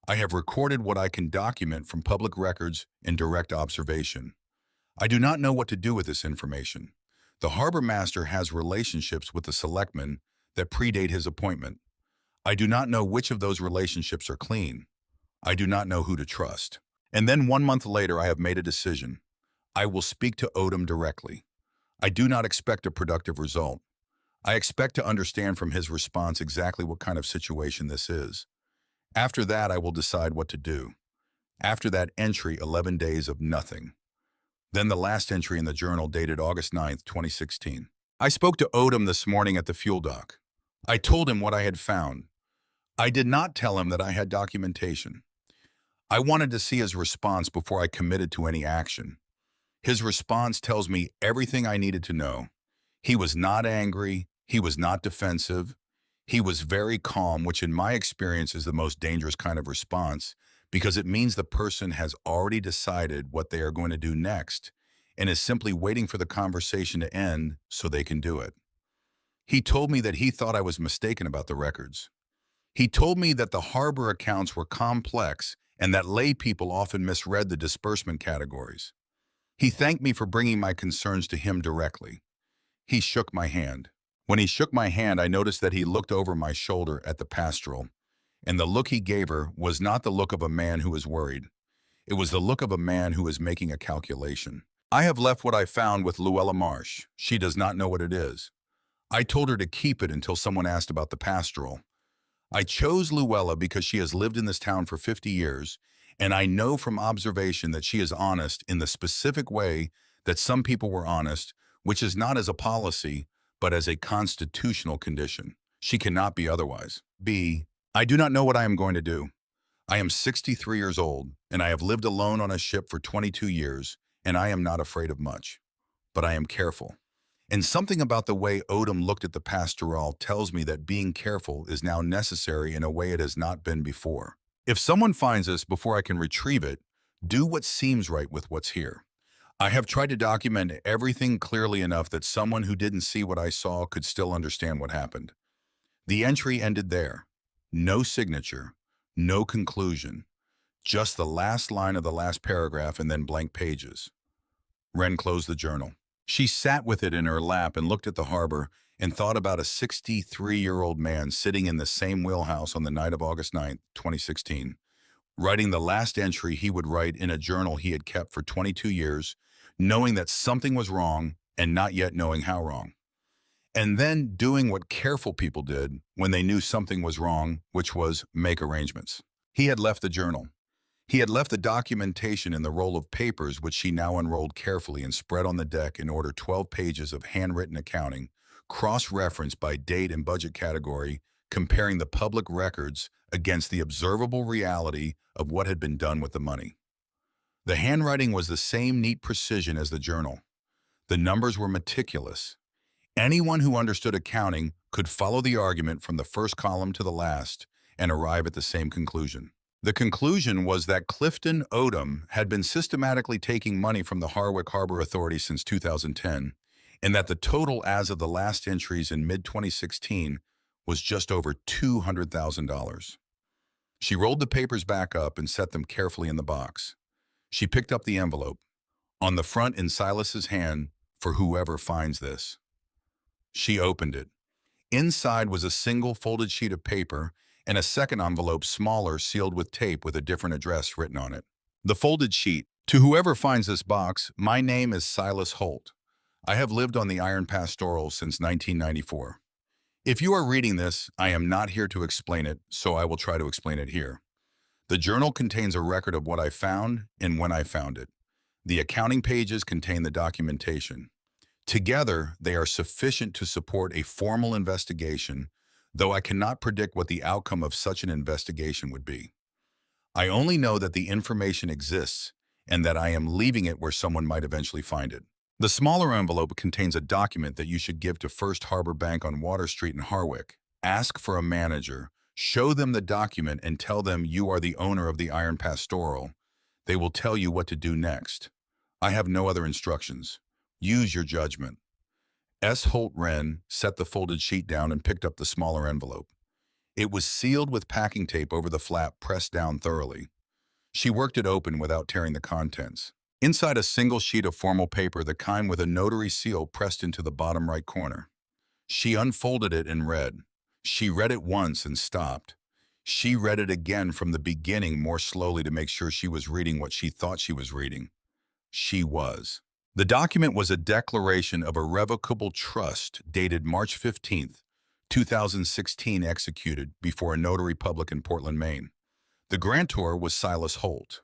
I have recorded what I can document from public records and direct observation. I do not know what to do with this information. The harbor master has relationships with the selectmen that predate his appointment. I do not know which of those relationships are clean. I do not know who to trust. And then 1 month later, I have made a decision. I will speak to Odom directly. I do not expect a productive result. I expect to understand from his response exactly what kind of situation this is. After that, I will decide what to do." After that entry, 11 days of nothing. Then the last entry in the journal dated August 9th, 2016. "I spoke to Odom this morning at the fuel dock. I told him what I had found. I did not tell him that I had documentation. I wanted to see his response before I committed to any action. His response tells me everything I needed to know. He was not angry. He was not defensive. He was very calm, which in my experience is the most dangerous kind of response because it means the person has already decided what they are going to do next and is simply waiting for the conversation to end so they can do it. He told me that he thought I was mistaken about the records. He told me that the harbor accounts were complex and that lay people often misread the disbursement categories. He thanked me for bringing my concerns to him directly. He shook my hand. When he shook my hand, I noticed that he looked over my shoulder at the pastoral, and the look he gave her was not the look of a man who is worried. It was the look of a man who is making a calculation. I have left what I found with Luella Marsh. She does not know what it is. I told her to keep it until someone asked about the pastoral. I chose Luella because she has lived in this town for 50 years, and I know from observation that she is honest in the specific way that some people were honest, which is not as a policy, but as a constitutional condition. She cannot be otherwise. B. I do not know what I am going to do. I am 63 years old, and I have lived alone on a ship for 22 years, and I am not afraid of much. But I am careful. And something about the way Odom looked at the pastoral tells me that being careful is now necessary in a way it has not been before. If someone finds us before I can retrieve it, do what seems right with what's here. I have tried to document everything clearly enough that someone who didn't see what I saw could still understand what happened. The entry ended there. No signature, no conclusion, just the last line of the last paragraph and then blank pages. Wren closed the journal. She sat with it in her lap and looked at the harbor and thought about a 63-year-old man sitting in the same wheelhouse on the night of August 9th, 2016, writing the last entry he would write in a journal he had kept for 22 years, knowing that something was wrong and not yet knowing how wrong. And then doing what careful people did when they knew something was wrong, which was make arrangements. He had left the journal. He had left the documentation in the roll of papers, which she now unrolled carefully and spread on the deck in order 12 pages of handwritten accounting, cross-referenced by date and budget category, comparing the public records against the observable reality of what had been done with the money. The handwriting was the same neat precision as the journal. The numbers were meticulous. Anyone who understood accounting could follow the argument from the first column to the last and arrive at the same conclusion. The conclusion was that Clifton Odom had been systematically taking money from the Harwich Harbor Authority since 2010, and that the total as of the last entries in mid-2016 was just over $200,000. She rolled the papers back up and set them carefully in the box. She picked up the envelope. On the front in Silas's hand, for whoever finds this. She opened it. Inside was a single folded sheet of paper and a second envelope smaller sealed with tape with a different address written on it. The folded sheet. To whoever finds this box, my name is Silas Holt. I have lived on the Iron Pastoral since 1994. If you are reading this, I am not here to explain it, so I will try to explain it here. The journal contains a record of what I found and when I found it. The accounting pages contain the documentation. Together, they are sufficient to support a formal investigation, though I cannot predict what the outcome of such an investigation would be. I only know that the information exists and that I am leaving it where someone might eventually find it. The smaller envelope contains a document that you should give to First Harbor Bank on Water Street in Harwich. Ask for a manager, show them the document, and tell them you are the owner of the Iron Pastoral. They will tell you what to do next. I have no other instructions. Use your judgment. S. Holt Wren set the folded sheet down and picked up the smaller envelope. It was sealed with packing tape over the flap pressed down thoroughly. She worked it open without tearing the contents. Inside a single sheet of formal paper, the kind with a notary seal pressed into the bottom right corner. She unfolded it and read. She read it once and stopped. She read it again from the beginning more slowly to make sure she was reading what she thought she was reading. She was. The document was a declaration of irrevocable trust dated March 15, 2016, executed before a notary public in Portland, Maine. The grantor was Silas Holt.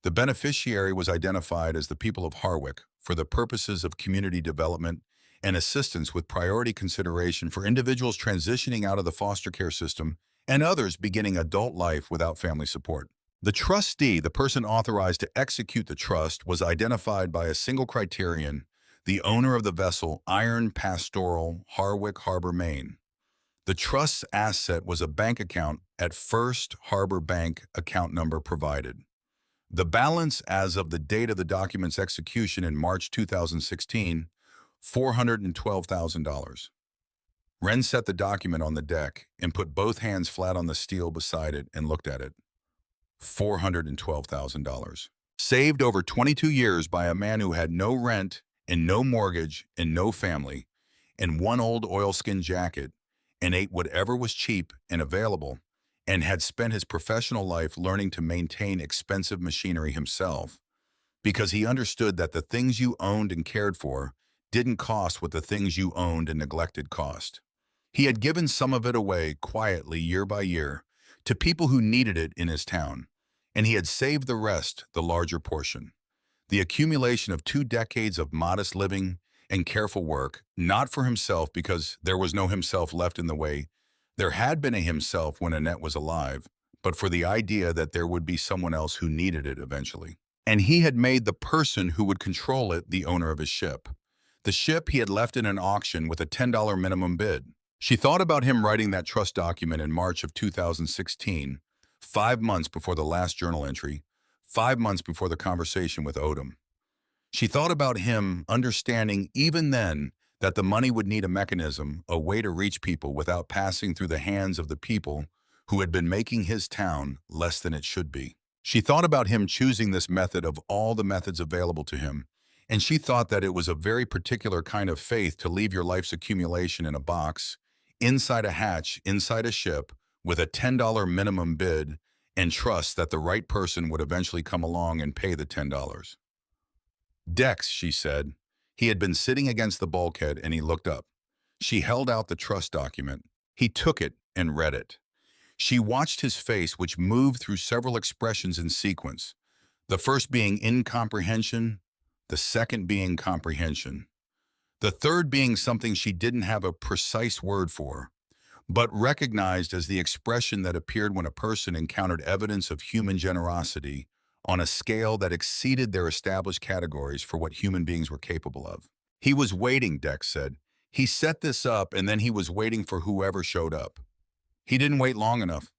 The beneficiary was identified as the people of Harwich for the purposes of community development and assistance with priority consideration for individuals transitioning out of the foster care system and others beginning adult life without family support. The trustee, the person authorized to execute the trust, was identified by a single criterion, the owner of the vessel Iron Pastoral, Harwich Harbor, Maine. The trust's asset was a bank account at First Harbor Bank, account number provided. The balance as of the date of the document's execution in March 2016, $412,000. Wren set the document on the deck and put both hands flat on the steel beside it and looked at it. $412,000. Saved over 22 years by a man who had no rent and no mortgage and no family, and one old oilskin jacket, and ate whatever was cheap and available, and had spent his professional life learning to maintain expensive machinery himself, because he understood that the things you owned and cared for didn't cost what the things you owned and neglected cost. He had given some of it away quietly year by year to people who needed it in his town, and he had saved the rest, the larger portion. The accumulation of 2 decades of modest living and careful work, not for himself because there was no himself left in the way. There had been a himself when Annette was alive, but for the idea that there would be someone else who needed it eventually. And he had made the person who would control it the owner of his ship. The ship he had left in an auction with a $10 minimum bid. She thought about him writing that trust document in March of 2016, 5 months before the last journal entry, 5 months before the conversation with Odom. She thought about him understanding even then that the money would need a mechanism, a way to reach people without passing through the hands of the people who had been making his town less than it should be. She thought about him choosing this method of all the methods available to him, and she thought that it was a very particular kind of faith to leave your life's accumulation in a box, inside a hatch, inside a ship, with a $10 minimum bid, and trust that the right person would eventually come along and pay the $10. Dex, she said. He had been sitting against the bulkhead and he looked up. She held out the trust document. He took it and read it. She watched his face, which moved through several expressions in sequence, the first being incomprehension, the second being comprehension, the third being something she didn't have a precise word for, but recognized as the expression that appeared when a person encountered evidence of human generosity on a scale that exceeded their established categories for what human beings were capable of. He was waiting, Dex said. He set this up and then he was waiting for whoever showed up. He didn't wait long enough.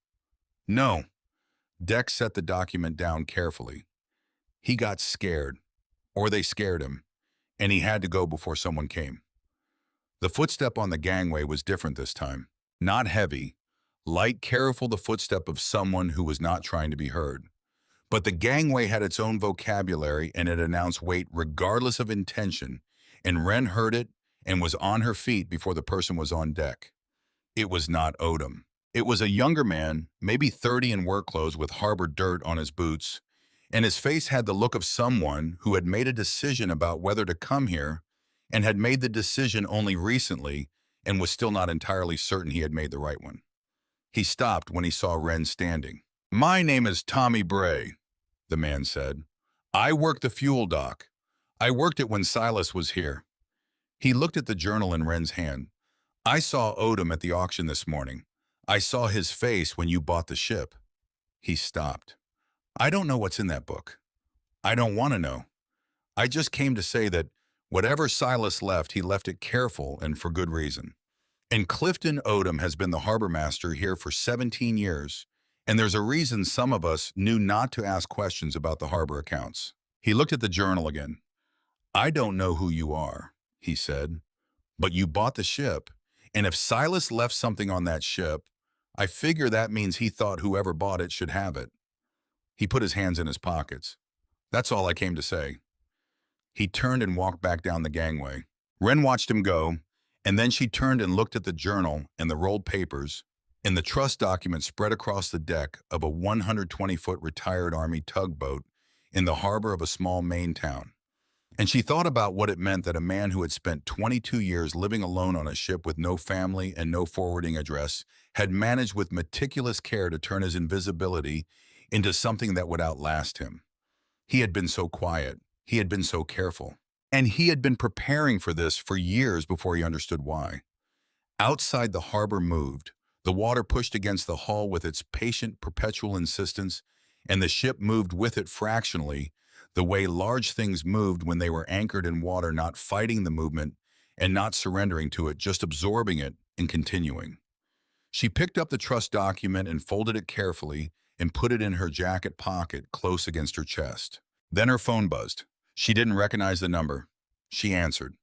No. Dex set the document down carefully. He got scared, or they scared him, and he had to go before someone came. The footstep on the gangway was different this time. Not heavy, light, careful, the footstep of someone who was not trying to be heard. But the gangway had its own vocabulary and it announced wait regardless of intention, and Wren heard it and was on her feet before the person was on deck. It was not Odom. It was a younger man, maybe 30 in work clothes with harbor dirt on his boots, and his face had the look of someone who had made a decision about whether to come here and had made the decision only recently and was still not entirely certain he had made the right one. He stopped when he saw Wren standing. "My name is Tommy Bray," the man said. "I work the fuel dock. I worked it when Silas was here." He looked at the journal in Wren's hand. "I saw Odom at the auction this morning. I saw his face when you bought the ship." He stopped. "I don't know what's in that book. I don't want to know. I just came to say that whatever Silas left, he left it careful and for good reason. And Clifton Odom has been the harbor master here for 17 years, and there's a reason some of us knew not to ask questions about the harbor accounts." He looked at the journal again. "I don't know who you are," he said, "but you bought the ship, and if Silas left something on that ship, I figure that means he thought whoever bought it should have it." He put his hands in his pockets. "That's all I came to say." He turned and walked back down the gangway. Wren watched him go, and then she turned and looked at the journal and the rolled papers and the trust document spread across the deck of a 120-foot retired Army tugboat in the harbor of a small Maine town. And she thought about what it meant that a man who had spent 22 years living alone on a ship with no family and no forwarding address had managed with meticulous care to turn his invisibility into something that would outlast him. He had been so quiet. He had been so careful. And he had been preparing for this for years before he understood why. Outside, the harbor moved. The water pushed against the hull with its patient, perpetual insistence, and the ship moved with it fractionally, the way large things moved when they were anchored in water, not fighting the movement and not surrendering to it, just absorbing it and continuing. She picked up the trust document and folded it carefully and put it in her jacket pocket close against her chest. Then her phone buzzed. She didn't recognize the number. She answered.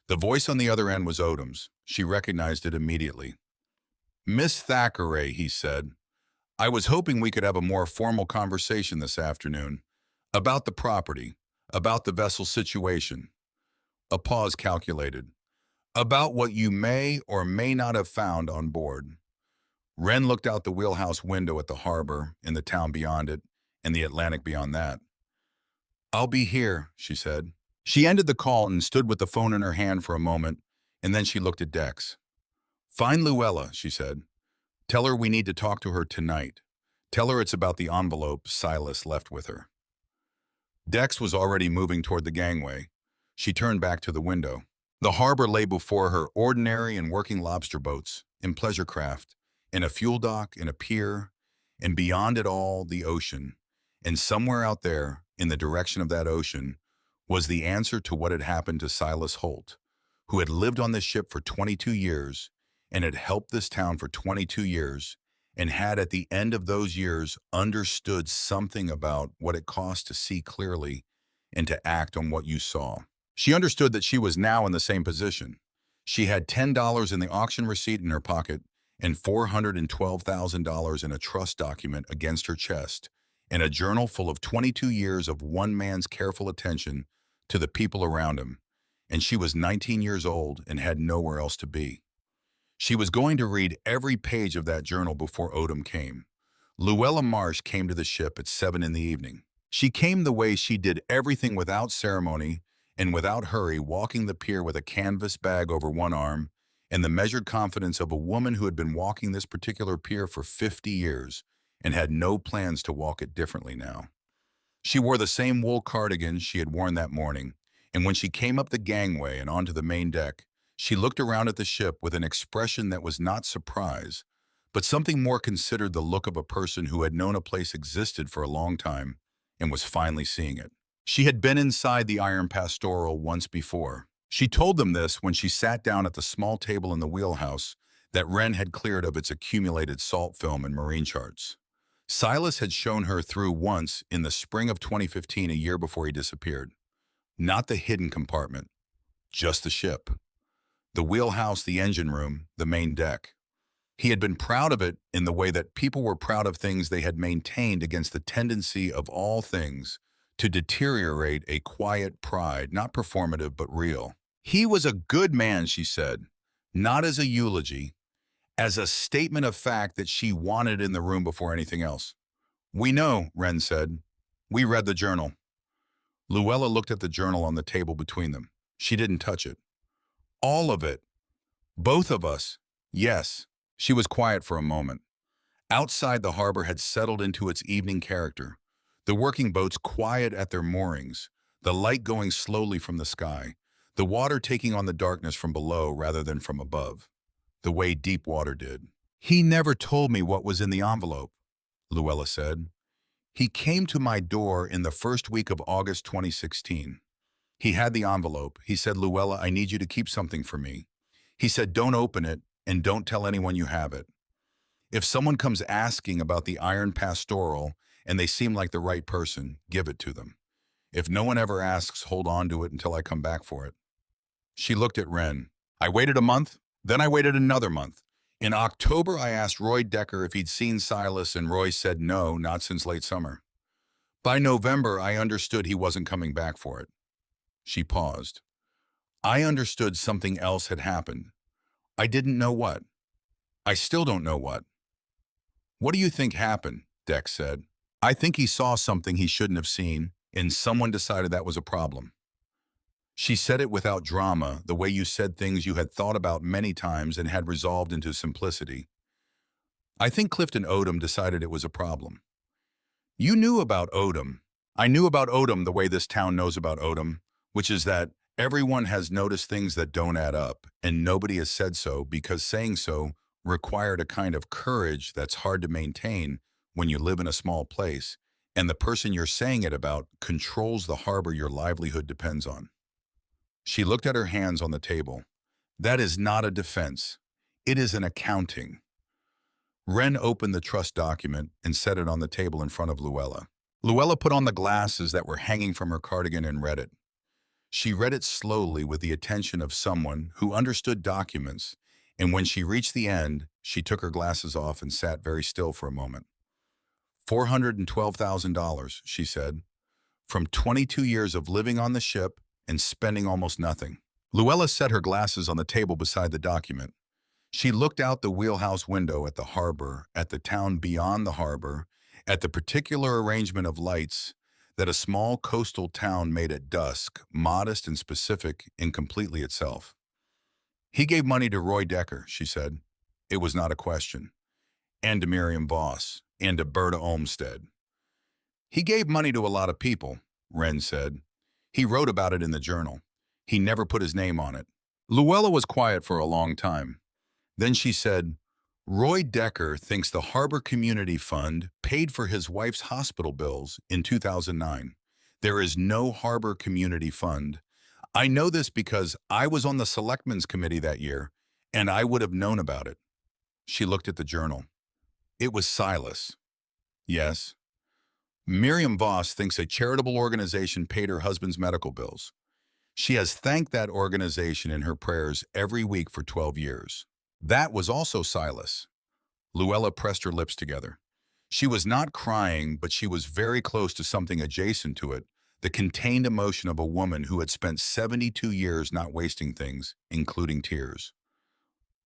The voice on the other end was Odom's. She recognized it immediately. "Miss Thackeray," he said, "I was hoping we could have a more formal conversation this afternoon. About the property, about the vessel situation." A pause calculated. "About what you may or may not have found on board." Wren looked out the wheelhouse window at the harbor, in the town beyond it, and the Atlantic beyond that. "I'll be here," she said. She ended the call and stood with the phone in her hand for a moment, and then she looked at Dex. "Find Luella," she said. "Tell her we need to talk to her tonight. Tell her it's about the envelope Silas left with her." Dex was already moving toward the gangway. She turned back to the window. The harbor lay before her, ordinary and working lobster boats, in pleasure craft, in a fuel dock, in a pier, and beyond it all, the ocean. And somewhere out there, in the direction of that ocean, was the answer to what had happened to Silas Holt, who had lived on this ship for 22 years and had helped this town for 22 years and had at the end of those years understood something about what it cost to see clearly and to act on what you saw. She understood that she was now in the same position. She had $10 in the auction receipt in her pocket and $412,000 in a trust document against her chest, and a journal full of 22 years of one man's careful attention to the people around him. And she was 19 years old and had nowhere else to be. She was going to read every page of that journal before Odom came. Luella Marsh came to the ship at 7 in the evening. She came the way she did everything without ceremony and without hurry, walking the pier with a canvas bag over one arm and the measured confidence of a woman who had been walking this particular pier for 50 years and had no plans to walk it differently now. She wore the same wool cardigan she had worn that morning, and when she came up the gangway and onto the main deck, she looked around at the ship with an expression that was not surprise, but something more considered the look of a person who had known a place existed for a long time and was finally seeing it. She had been inside the Iron Pastoral once before. She told them this when she sat down at the small table in the wheelhouse that Wren had cleared of its accumulated salt film and marine charts. Silas had shown her through once in the spring of 2015, a year before he disappeared. Not the hidden compartment, just the ship. The wheelhouse, the engine room, the main deck. He had been proud of it in the way that people were proud of things they had maintained against the tendency of all things to deteriorate, a quiet pride, not performative but real. He was a good man, she said, not as a eulogy, as a statement of fact that she wanted in the room before anything else. "We know," Wren said. "We read the journal." Luella looked at the journal on the table between them. She didn't touch it. "All of it. Both of us. Yes." She was quiet for a moment. Outside, the harbor had settled into its evening character. The working boats quiet at their moorings, the light going slowly from the sky, the water taking on the darkness from below rather than from above, the way deep water did. "He never told me what was in the envelope," Luella said. "He came to my door in the first week of August 2016. He had the envelope. He said, 'Luella, I need you to keep something for me.' He said, 'Don't open it and don't tell anyone you have it. If someone comes asking about the Iron Pastoral and they seem like the right person, give it to them. If no one ever asks, hold on to it until I come back for it.'" She looked at Wren. "I waited a month, then I waited another month. In October, I asked Roy Decker if he'd seen Silas, and Roy said no, not since late summer. By November, I understood he wasn't coming back for it." She paused. "I understood something else had happened. I didn't know what. I still don't know what." "What do you think happened?" Deck said. "I think he saw something he shouldn't have seen, and someone decided that was a problem." She said it without drama, the way you said things you had thought about many times and had resolved into simplicity. "I think Clifton Odom decided it was a problem." "You knew about Odom." "I knew about Odom the way this town knows about Odom, which is that everyone has noticed things that don't add up, and nobody has said so because saying so required a kind of courage that's hard to maintain when you live in a small place, and the person you're saying it about controls the harbor your livelihood depends on." She looked at her hands on the table. "That is not a defense. It is an accounting." Wren opened the trust document and set it on the table in front of Luella. Luella put on the glasses that were hanging from her cardigan and read it. She read it slowly with the attention of someone who understood documents, and when she reached the end, she took her glasses off and sat very still for a moment. $412,000, she said, from 22 years of living on the ship and spending almost nothing. Luella set her glasses on the table beside the document. She looked out the wheelhouse window at the harbor, at the town beyond the harbor, at the particular arrangement of lights that a small coastal town made at dusk, modest and specific and completely itself. "He gave money to Roy Decker," she said. It was not a question. "And to Miriam Voss, and to Berta Olmsted." "He gave money to a lot of people," Wren said. "He wrote about it in the journal. He never put his name on it. Luella was quiet for a long time. Then she said, Roy Decker thinks the Harbor Community Fund paid for his wife's hospital bills in 2009. There is no Harbor Community Fund. I know this because I was on the Selectmen's Committee that year, and I would have known about it. She looked at the journal. It was Silas. Yes. Miriam Voss thinks a charitable organization paid her husband's medical bills. She has thanked that organization in her prayers every week for 12 years. That was also Silas. Luella pressed her lips together. She was not crying, but she was very close to something adjacent to it, the contained emotion of a woman who had spent 72 years not wasting things, including tears.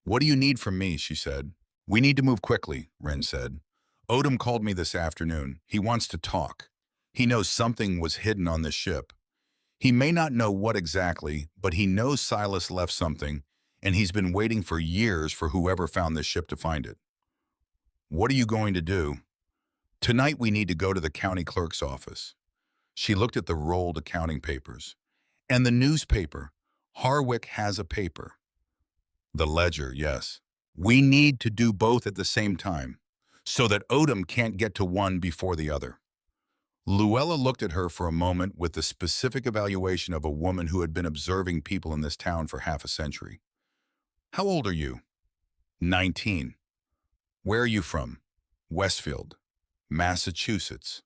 What do you need from me? She said. We need to move quickly, Wren said. Odom called me this afternoon. He wants to talk. He knows something was hidden on this ship. He may not know what exactly, but he knows Silas left something, and he's been waiting for years for whoever found this ship to find it. What are you going to do? Tonight we need to go to the county clerk's office. She looked at the rolled accounting papers. And the newspaper. Harwick has a paper. The ledger, yes. We need to do both at the same time, so that Odom can't get to one before the other. Luella looked at her for a moment with the specific evaluation of a woman who had been observing people in this town for half a century. How old are you? 19. Where are you from? Westfield, Massachusetts.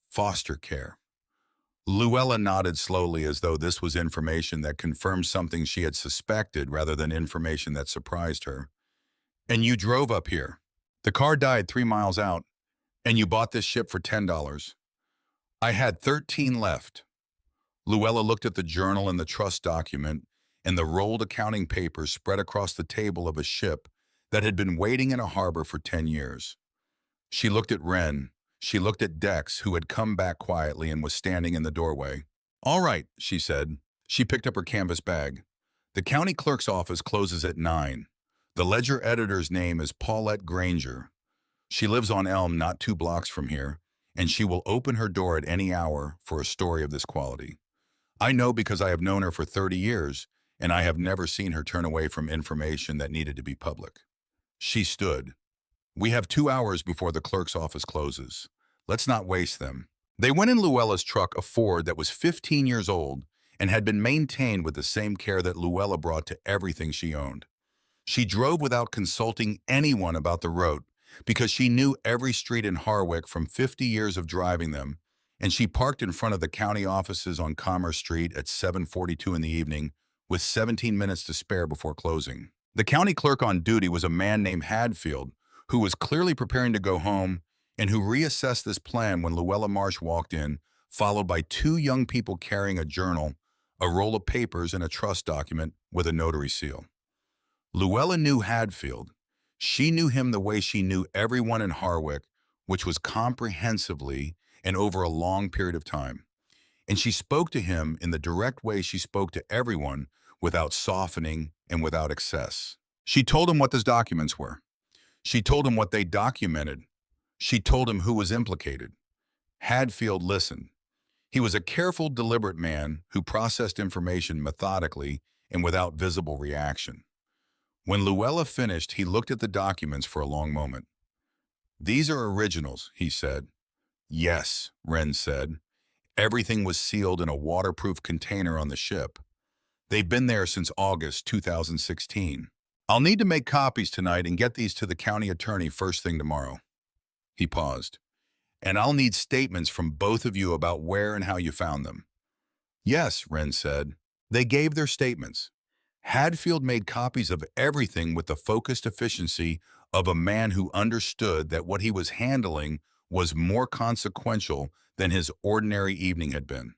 Foster care. Luella nodded slowly as though this was information that confirmed something she had suspected rather than information that surprised her. And you drove up here. The car died 3 miles out, and you bought this ship for $10. I had 13 left. Luella looked at the journal and the trust document and the rolled accounting papers spread across the table of a ship that had been waiting in a harbor for 10 years. She looked at Wren. She looked at Dex, who had come back quietly and was standing in the doorway. All right, she said. She picked up her canvas bag. The county clerk's office closes at 9. The ledger editor's name is Paulette Granger. She lives on Elm not 2 blocks from here, and she will open her door at any hour for a story of this quality. I know because I have known her for 30 years, and I have never seen her turn away from information that needed to be public. She stood. We have 2 hours before the clerk's office closes. Let's not waste them. They went in Luella's truck, a Ford that was 15 years old and had been maintained with the same care that Luella brought to everything she owned. She drove without consulting anyone about the route because she knew every street in Harwick from 50 years of driving them, and she parked in front of the county offices on Commerce Street at 7:42 in the evening with 17 minutes to spare before closing. The county clerk on duty was a man named Hadfield, who was clearly preparing to go home and who reassessed this plan when Luella Marsh walked in, followed by 2 young people carrying a journal, a roll of papers, and a trust document with a notary seal. Luella knew Hadfield. She knew him the way she knew everyone in Harwick, which was comprehensively and over a long period of time. And she spoke to him in the direct way she spoke to everyone, without softening and without excess. She told him what those documents were. She told him what they documented. She told him who was implicated. Hadfield listened. He was a careful, deliberate man who processed information methodically and without visible reaction. When Luella finished, he looked at the documents for a long moment. These are originals, he said. Yes, Wren said. Everything was sealed in a waterproof container on the ship. They've been there since August 2016. I'll need to make copies tonight and get these to the county attorney first thing tomorrow. He paused. And I'll need statements from both of you about where and how you found them. Yes, Wren said. They gave their statements. Hadfield made copies of everything with the focused efficiency of a man who understood that what he was handling was more consequential than his ordinary evening had been.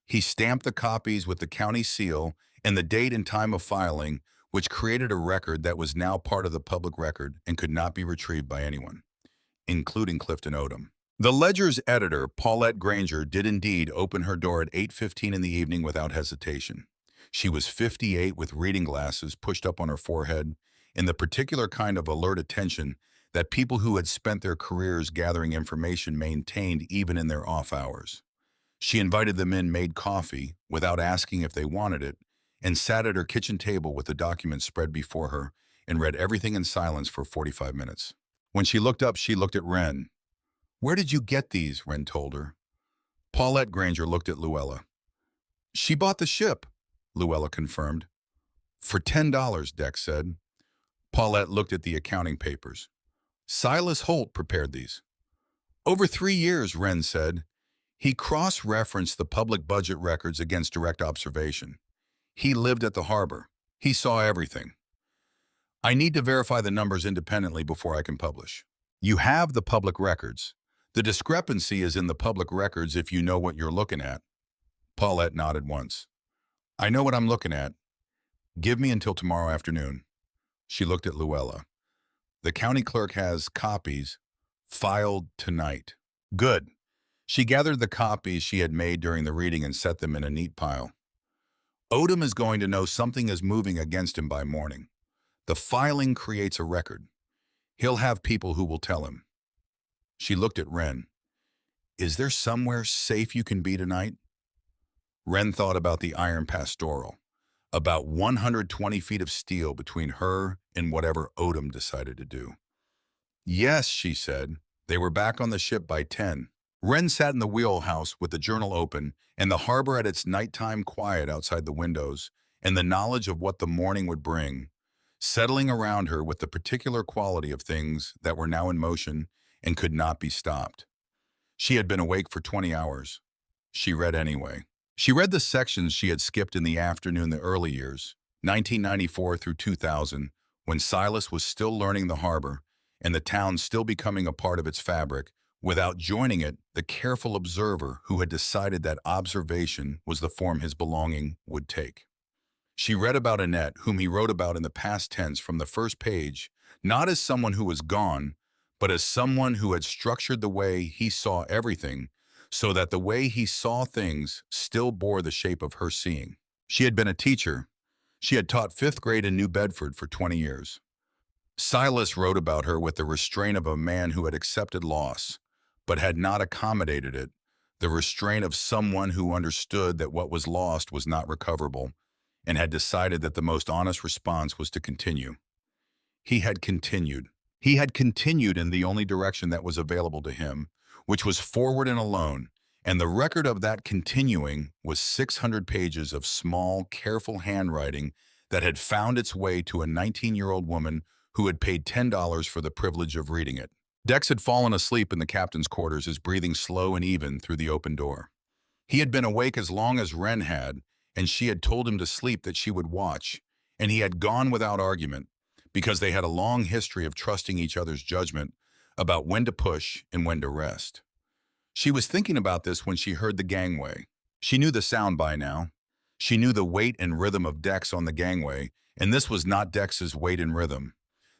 He stamped the copies with the county seal and the date and time of filing, which created a record that was now part of the public record and could not be retrieved by anyone, including Clifton Odom. The Ledger's editor, Paulette Granger, did indeed open her door at 8:15 in the evening without hesitation. She was 58 with reading glasses pushed up on her forehead, in the particular kind of alert attention that people who had spent their careers gathering information maintained even in their off hours. She invited them in, made coffee, without asking if they wanted it, and sat at her kitchen table with the documents spread before her and read everything in silence for 45 minutes. When she looked up, she looked at Wren. "Where did you get these?" Wren told her. Paulette Granger looked at Luella. "She bought the ship," Luella confirmed. "For $10, Dex said. Paulette looked at the accounting papers. "Silas Holt prepared these." "Over 3 years," Wren said. "He cross-referenced the public budget records against direct observation. He lived at the harbor. He saw everything. I need to verify the numbers independently before I can publish." "You have the public records. The discrepancy is in the public records if you know what you're looking at." Paulette nodded once. "I know what I'm looking at. Give me until tomorrow afternoon." She looked at Luella. "The county clerk has copies filed tonight." "Good." She gathered the copies she had made during the reading and set them in a neat pile. "Odom is going to know something is moving against him by morning. The filing creates a record. He'll have people who will tell him." She looked at Wren. "Is there somewhere safe you can be tonight?" Wren thought about the iron pastoral, about 120 feet of steel between her and whatever Odom decided to do. "Yes," she said. They were back on the ship by 10. Wren sat in the wheelhouse with the journal open and the harbor at its nighttime quiet outside the windows and the knowledge of what the morning would bring, settling around her with the particular quality of things that were now in motion and could not be stopped. She had been awake for 20 hours. She read anyway. She read the sections she had skipped in the afternoon the early years, 1994 through 2000, when Silas was still learning the harbor and the town still becoming a part of its fabric, without joining it, the careful observer who had decided that observation was the form his belonging would take. She read about Annette, whom he wrote about in the past tense from the first page, not as someone who was gone, but as someone who had structured the way he saw everything so that the way he saw things still bore the shape of her seeing. She had been a teacher. She had taught 5th grade in New Bedford for 20 years. Silas wrote about her with the restraint of a man who had accepted loss, but had not accommodated it, the restraint of someone who understood that what was lost was not recoverable, and had decided that the most honest response was to continue. He had continued. He had continued in the only direction that was available to him, which was forward and alone, and the record of that continuing was 600 pages of small, careful handwriting that had found its way to a 19-year-old woman who had paid $10 for the privilege of reading it. Dex had fallen asleep in the captain's quarters, his breathing slow and even through the open door. He had been awake as long as Wren had, and she had told him to sleep that she would watch, and he had gone without argument, because they had a long history of trusting each other's judgment about when to push and when to rest. She was thinking about this when she heard the gangway. She knew the sound by now. She knew the weight and rhythm of Dex on the gangway, and this was not Dex's weight and rhythm.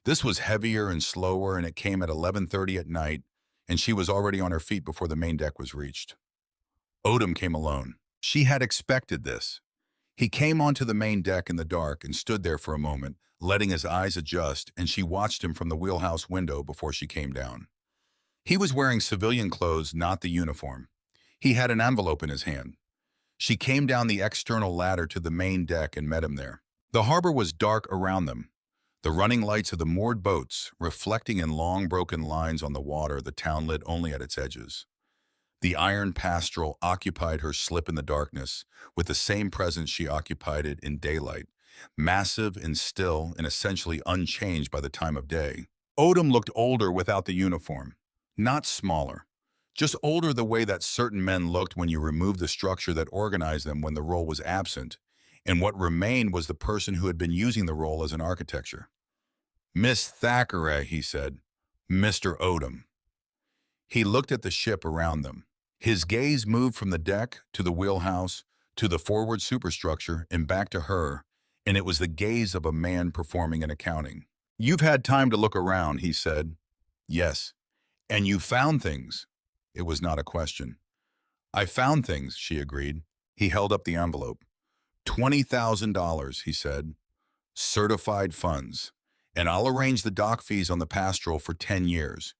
This was heavier and slower, and it came at 11:30 at night, and she was already on her feet before the main deck was reached. Odom came alone. She had expected this. He came onto the main deck in the dark and stood there for a moment, letting his eyes adjust, and she watched him from the wheelhouse window before she came down. He was wearing civilian clothes, not the uniform. He had an envelope in his hand. She came down the external ladder to the main deck and met him there. The harbor was dark around them, the running lights of the moored boats reflecting in long broken lines on the water, the town lit only at its edges. The iron pastoral occupied her slip in the darkness with the same presence she occupied it in daylight, massive and still and essentially unchanged by the time of day. Odom looked older without the uniform, not smaller, just older the way that certain men looked when you removed the structure that organized them when the role was absent, and what remained was the person who had been using the role as an architecture. "Miss Thackeray," he said. "Mr. Odom." He looked at the ship around them. His gaze moved from the deck to the wheelhouse to the forward superstructure and back to her, and it was the gaze of a man performing an accounting. "You've had time to look around," he said. "Yes." "And you found things." It was not a question. "I found things," she agreed. He held up the envelope. $20,000, he said. "Certified funds. And I'll arrange the dock fees on the pastoral for 10 years.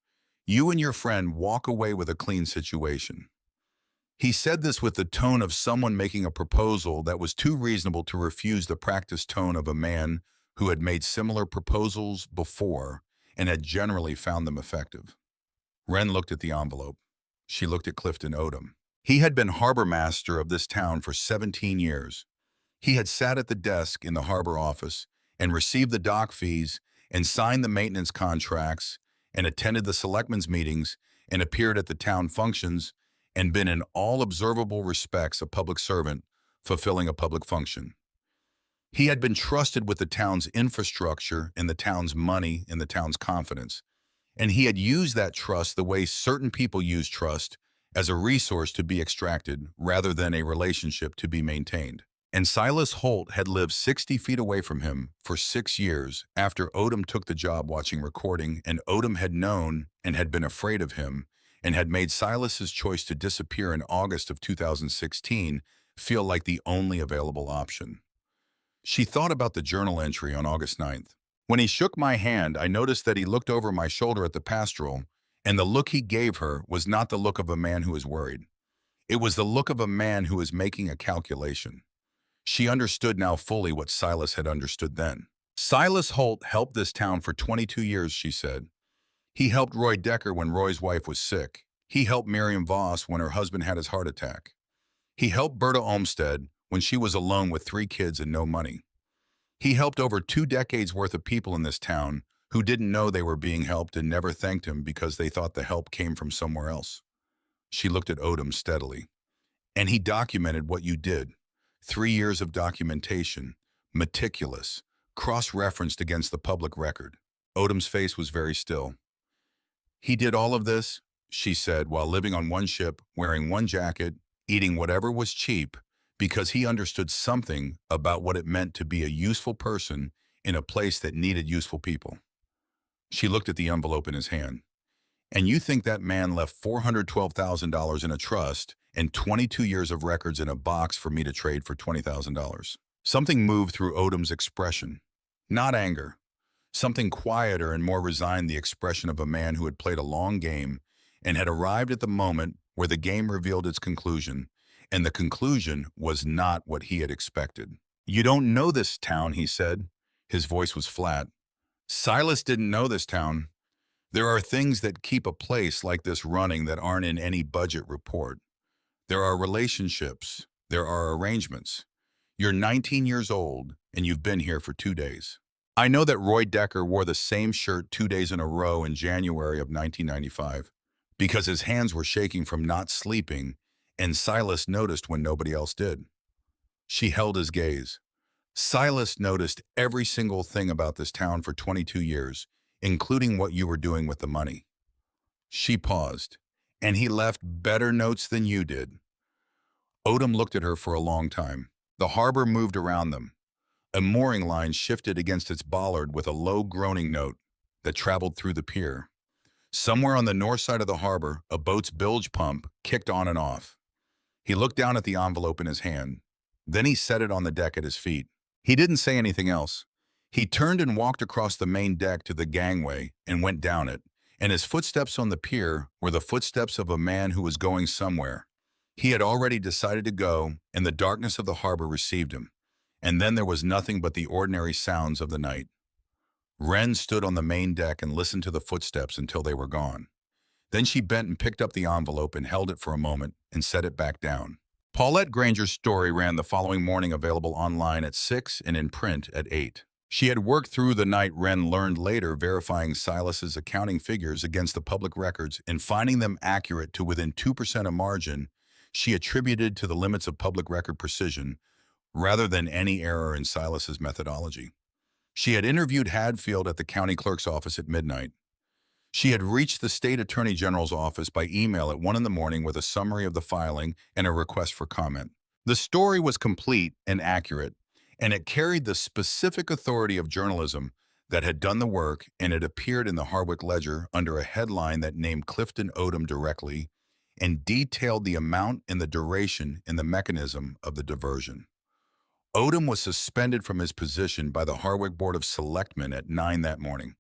You and your friend walk away with a clean situation." He said this with the tone of someone making a proposal that was too reasonable to refuse the practiced tone of a man who had made similar proposals before and had generally found them effective. Wren looked at the envelope. She looked at Clifton Odom. He had been harbor master of this town for 17 years. He had sat at the desk in the harbor office and received the dock fees and signed the maintenance contracts and attended the selectmen's meetings and appeared at the town functions and been in all observable respects a public servant fulfilling a public function. He had been trusted with the town's infrastructure and the town's money and the town's confidence, and he had used that trust the way certain people use trust, as a resource to be extracted rather than a relationship to be maintained. And Silas Holt had lived 60 feet away from him for 6 years after Odom took the job watching recording, and Odom had known and had been afraid of him and had made Silas's choice to disappear in August of 2016 feel like the only available option. She thought about the journal entry on August 9th. When he shook my hand, I noticed that he looked over my shoulder at the pastoral, and the look he gave her was not the look of a man who is worried. It was the look of a man who is making a calculation. She understood now fully what Silas had understood then. Silas Holt helped this town for 22 years, she said. He helped Roy Decker when Roy's wife was sick. He helped Miriam Voss when her husband had his heart attack. He helped Berta Olmsted when she was alone with 3 kids and no money. He helped over 2 decades worth of people in this town who didn't know they were being helped and never thanked him because they thought the help came from somewhere else. She looked at Odom steadily. And he documented what you did. 3 years of documentation, meticulous, cross-referenced against the public record. Odom's face was very still. He did all of this, she said, while living on one ship, wearing one jacket, eating whatever was cheap, because he understood something about what it meant to be a useful person in a place that needed useful people. She looked at the envelope in his hand. And you think that man left $412,000 in a trust and 22 years of records in a box for me to trade for $20,000? Something moved through Odom's expression. Not anger. Something quieter and more resigned, the expression of a man who had played a long game and had arrived at the moment where the game revealed its conclusion, and the conclusion was not what he had expected. You don't know this town, he said. His voice was flat. Silas didn't know this town. There are things that keep a place like this running that aren't in any budget report. There are relationships. There are arrangements. You're 19 years old, and you've been here for 2 days. I know that Roy Decker wore the same shirt 2 days in a row in January of 1995 because his hands were shaking from not sleeping, and Silas noticed when nobody else did. She held his gaze. Silas noticed every single thing about this town for 22 years, including what you were doing with the money. She paused. And he left better notes than you did. Odom looked at her for a long time. The harbor moved around them. A mooring line shifted against its bollard with a low groaning note that traveled through the pier. Somewhere on the north side of the harbor, a boat's bilge pump kicked on and off. He looked down at the envelope in his hand. Then he set it on the deck at his feet. He didn't say anything else. He turned and walked across the main deck to the gangway and went down it, and his footsteps on the pier were the footsteps of a man who was going somewhere. He had already decided to go, and the darkness of the harbor received him. And then there was nothing but the ordinary sounds of the night. Wren stood on the main deck and listened to the footsteps until they were gone. Then she bent and picked up the envelope and held it for a moment and set it back down. Paulette Granger's story ran the following morning, available online at 6 and in print at 8. She had worked through the night, Wren learned later, verifying Silas's accounting figures against the public records and finding them accurate to within 2% of margin she attributed to the limits of public record precision, rather than any error in Silas's methodology. She had interviewed Hadfield at the county clerk's office at midnight. She had reached the state attorney general's office by email at 1 in the morning with a summary of the filing and a request for comment. The story was complete and accurate, and it carried the specific authority of journalism that had done the work, and it appeared in the Harwick Ledger under a headline that named Clifton Odom directly and detailed the amount and the duration and the mechanism of the diversion. Odom was suspended from his position by the Harwick Board of Selectmen at 9 that morning.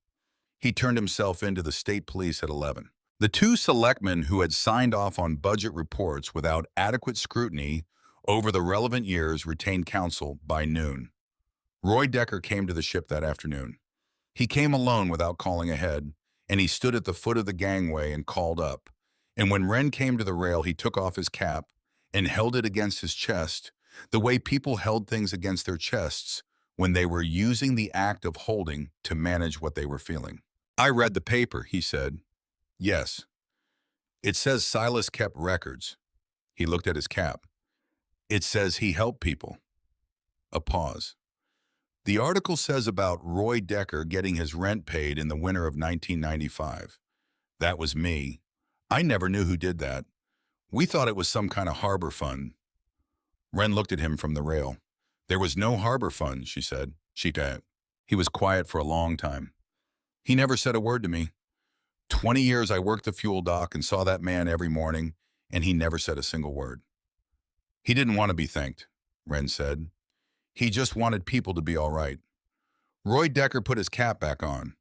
He turned himself in to the state police at 11. The two selectmen who had signed off on budget reports without adequate scrutiny over the relevant years retained counsel by noon. Roy Decker came to the ship that afternoon. He came alone without calling ahead, and he stood at the foot of the gangway and called up. And when Wren came to the rail, he took off his cap and held it against his chest, the way people held things against their chests when they were using the act of holding to manage what they were feeling. I read the paper, he said. Yes. It says Silas kept records. He looked at his cap. It says he helped people. A pause. The article says about Roy Decker getting his rent paid in the winter of 1995. That was me. I never knew who did that. We thought it was some kind of harbor fund. Wren looked at him from the rail. There was no harbor fund, she said. He was quiet for a long time. He never said a word to me. 20 years I worked the fuel dock and saw that man every morning, and he never said a single word. He didn't want to be thanked, Wren said. He just wanted people to be all right. Roy Decker put his cap back on.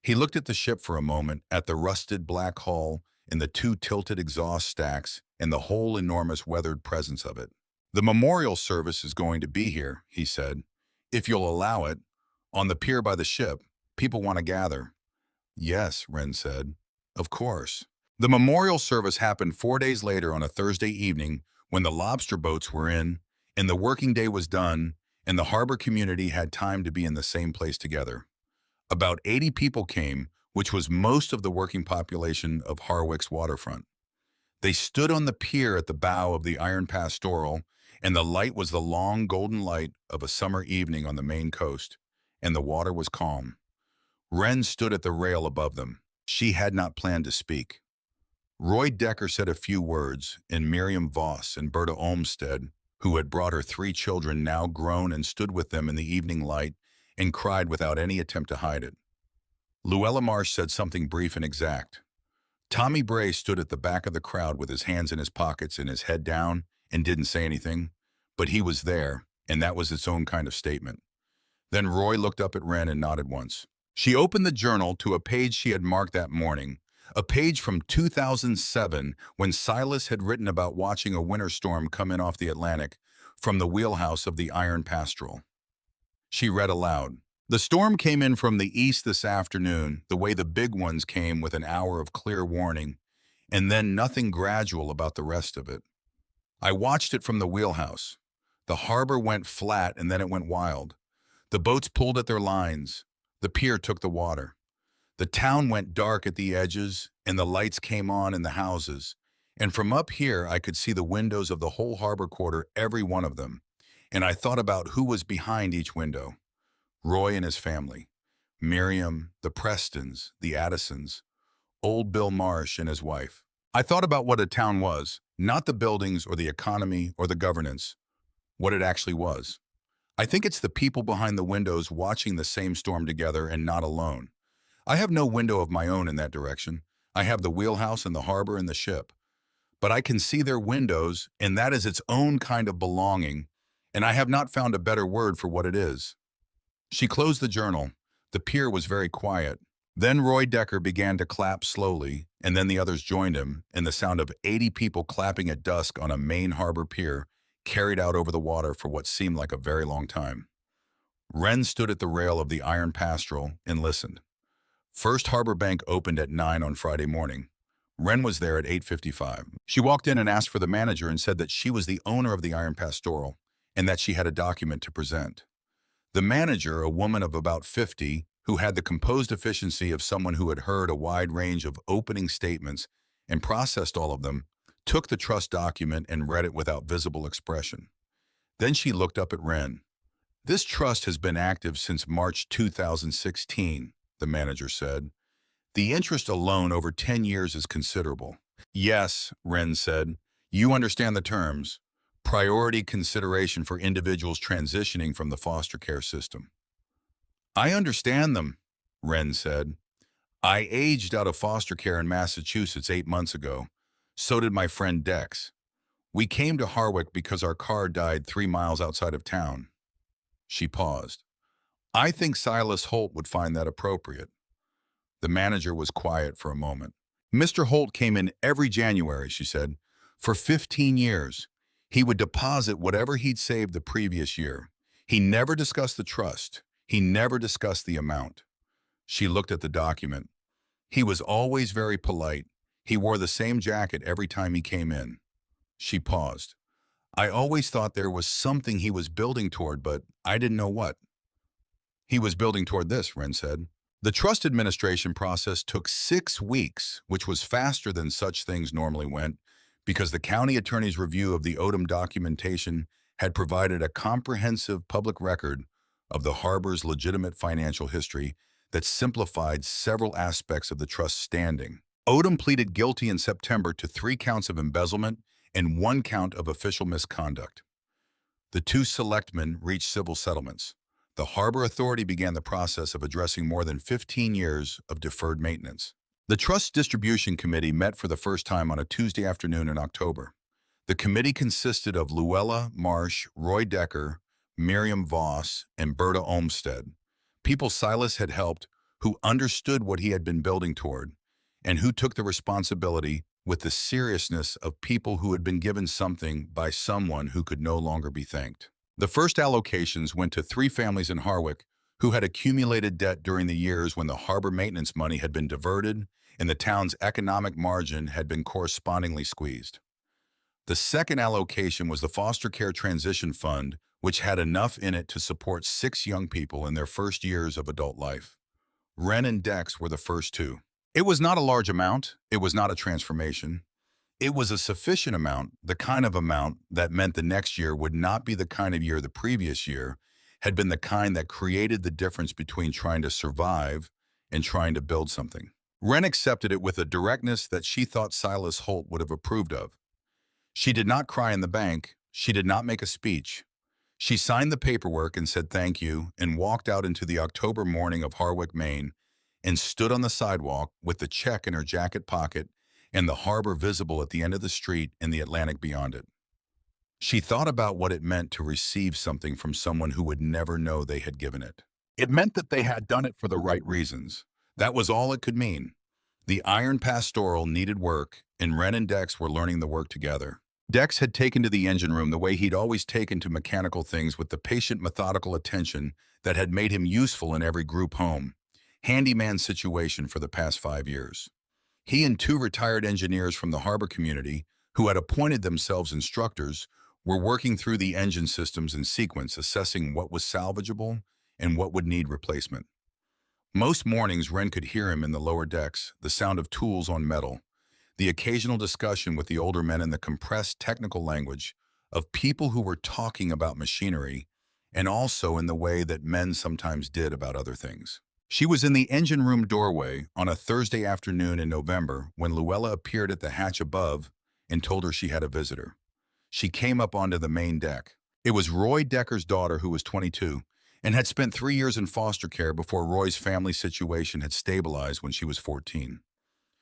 He looked at the ship for a moment, at the rusted black hull and the two tilted exhaust stacks and the whole enormous weathered presence of it. The memorial service is going to be here, he said. If you'll allow it, on the pier by the ship, people want to gather. Yes, Wren said. Of course. The memorial service happened 4 days later on a Thursday evening when the lobster boats were in and the working day was done and the harbor community had time to be in the same place together. About 80 people came, which was most of the working population of Harwick's waterfront. They stood on the pier at the bow of the Iron Pastoral, and the light was the long golden light of a summer evening on the Maine coast, and the water was calm. Wren stood at the rail above them. She had not planned to speak. Roy Decker said a few words, and Miriam Voss and Berta Olmsted, who had brought her 3 children now grown and stood with them in the evening light and cried without any attempt to hide it. Luella Marsh said something brief and exact. Tommy Bray stood at the back of the crowd with his hands in his pockets and his head down and didn't say anything, but he was there, and that was its own kind of statement. Then Roy looked up at Wren and nodded once. She opened the journal to a page she had marked that morning, a page from 2007 when Silas had written about watching a winter storm come in off the Atlantic from the wheelhouse of the Iron Pastoral. She read aloud. The storm came in from the east this afternoon, the way the big ones came with an hour of clear warning, and then nothing gradual about the rest of it. I watched it from the wheelhouse. The harbor went flat and then it went wild. The boats pulled at their lines. The pier took the water. The town went dark at the edges, and the lights came on in the houses. And from up here, I could see the windows of the whole harbor quarter, every one of them. And I thought about who was behind each window. Roy and his family, Miriam, the Prestons, the Addisons, old Bill Marsh and his wife. I thought about what a town was, not the buildings or the economy or the governance, what it actually was. I think it's the people behind the windows watching the same storm together and not alone. I have no window of my own in that direction. I have the wheelhouse and the harbor and the ship. But I can see their windows, and that is its own kind of belonging, and I have not found a better word for what it is. She closed the journal. The pier was very quiet. Then Roy Decker began to clap slowly, and then the others joined him, and the sound of 80 people clapping at dusk on a Maine harbor pier carried out over the water for what seemed like a very long time. Wren stood at the rail of the Iron Pastoral and listened. First Harbor Bank opened at 9 on Friday morning. Wren was there at 8:55. She walked in and asked for the manager and said that she was the owner of the Iron Pastoral and that she had a document to present. The manager, a woman of about 50, who had the composed efficiency of someone who had heard a wide range of opening statements and processed all of them, took the trust document and read it without visible expression. Then she looked up at Wren. This trust has been active since March 2016, the manager said. The interest alone over 10 years is considerable. Yes, Wren said. You understand the terms. Priority consideration for individuals transitioning from the foster care system. I understand them, Wren said. I aged out of foster care in Massachusetts 8 months ago. So did my friend Dex. We came to Harwick because our car died 3 miles outside of town. She paused. I think Silas Holt would find that appropriate. The manager was quiet for a moment. Mr. Holt came in every January, she said, for 15 years. He would deposit whatever he'd saved the previous year. He never discussed the trust. He never discussed the amount. She looked at the document. He was always very polite. He wore the same jacket every time he came in. She paused. I always thought there was something he was building toward, but I didn't know what. He was building toward this, Wren said. The trust administration process took 6 weeks, which was faster than such things normally went, because the county attorney's review of the Odom documentation had provided a comprehensive public record of the harbor's legitimate financial history that simplified several aspects of the trust's standing. Odom pleaded guilty in September to 3 counts of embezzlement and 1 count of official misconduct. The 2 selectmen reached civil settlements. The Harbor Authority began the process of addressing more than 15 years of deferred maintenance. The Trust Distribution Committee met for the first time on a Tuesday afternoon in October. The committee consisted of Luella Marsh, Roy Decker, Miriam Voss, and Berta Olmsted, people Silas had helped, who understood what he had been building toward, and who took the responsibility with the seriousness of people who had been given something by someone who could no longer be thanked. The first allocations went to 3 families in Harwick who had accumulated debt during the years when the harbor maintenance money had been diverted and the town's economic margin had been correspondingly squeezed. The second allocation was the Foster Care Transition Fund, which had enough in it to support 6 young people in their first years of adult life. Wren and Dex were the first 2. It was not a large amount. It was not a transformation. It was a sufficient amount, the kind of amount that meant the next year would not be the kind of year the previous year had been, the kind that created the difference between trying to survive and trying to build something. Wren accepted it with a directness that she thought Silas Holt would have approved of. She did not cry in the bank. She did not make a speech. She signed the paperwork and said thank you and walked out into the October morning of Harwick, Maine, and stood on the sidewalk with the check in her jacket pocket and the harbor visible at the end of the street and the Atlantic beyond it. She thought about what it meant to receive something from someone who would never know they had given it. It meant that they had done it for the right reasons. That was all it could mean. The iron pastoral needed work, and Wren and Dex were learning the work together. Dex had taken to the engine room the way he'd always taken to mechanical things, with the patient, methodical attention that had made him useful in every group home, handyman situation for the past 5 years. He and 2 retired engineers from the harbor community, who had appointed themselves instructors, were working through the engine systems in sequence, assessing what was salvageable and what would need replacement. Most mornings, Wren could hear him in the lower decks, the sound of tools on metal, the occasional discussion with the older men in the compressed technical language of people who were talking about machinery, and also in the way that men sometimes did about other things. She was in the engine room doorway on a Thursday afternoon in November when Luella appeared at the hatch above and told her she had a visitor. She came up onto the main deck. It was Roy Decker's daughter, who was 22, and had spent 3 years in foster care before Roy's family situation had stabilized when she was 14.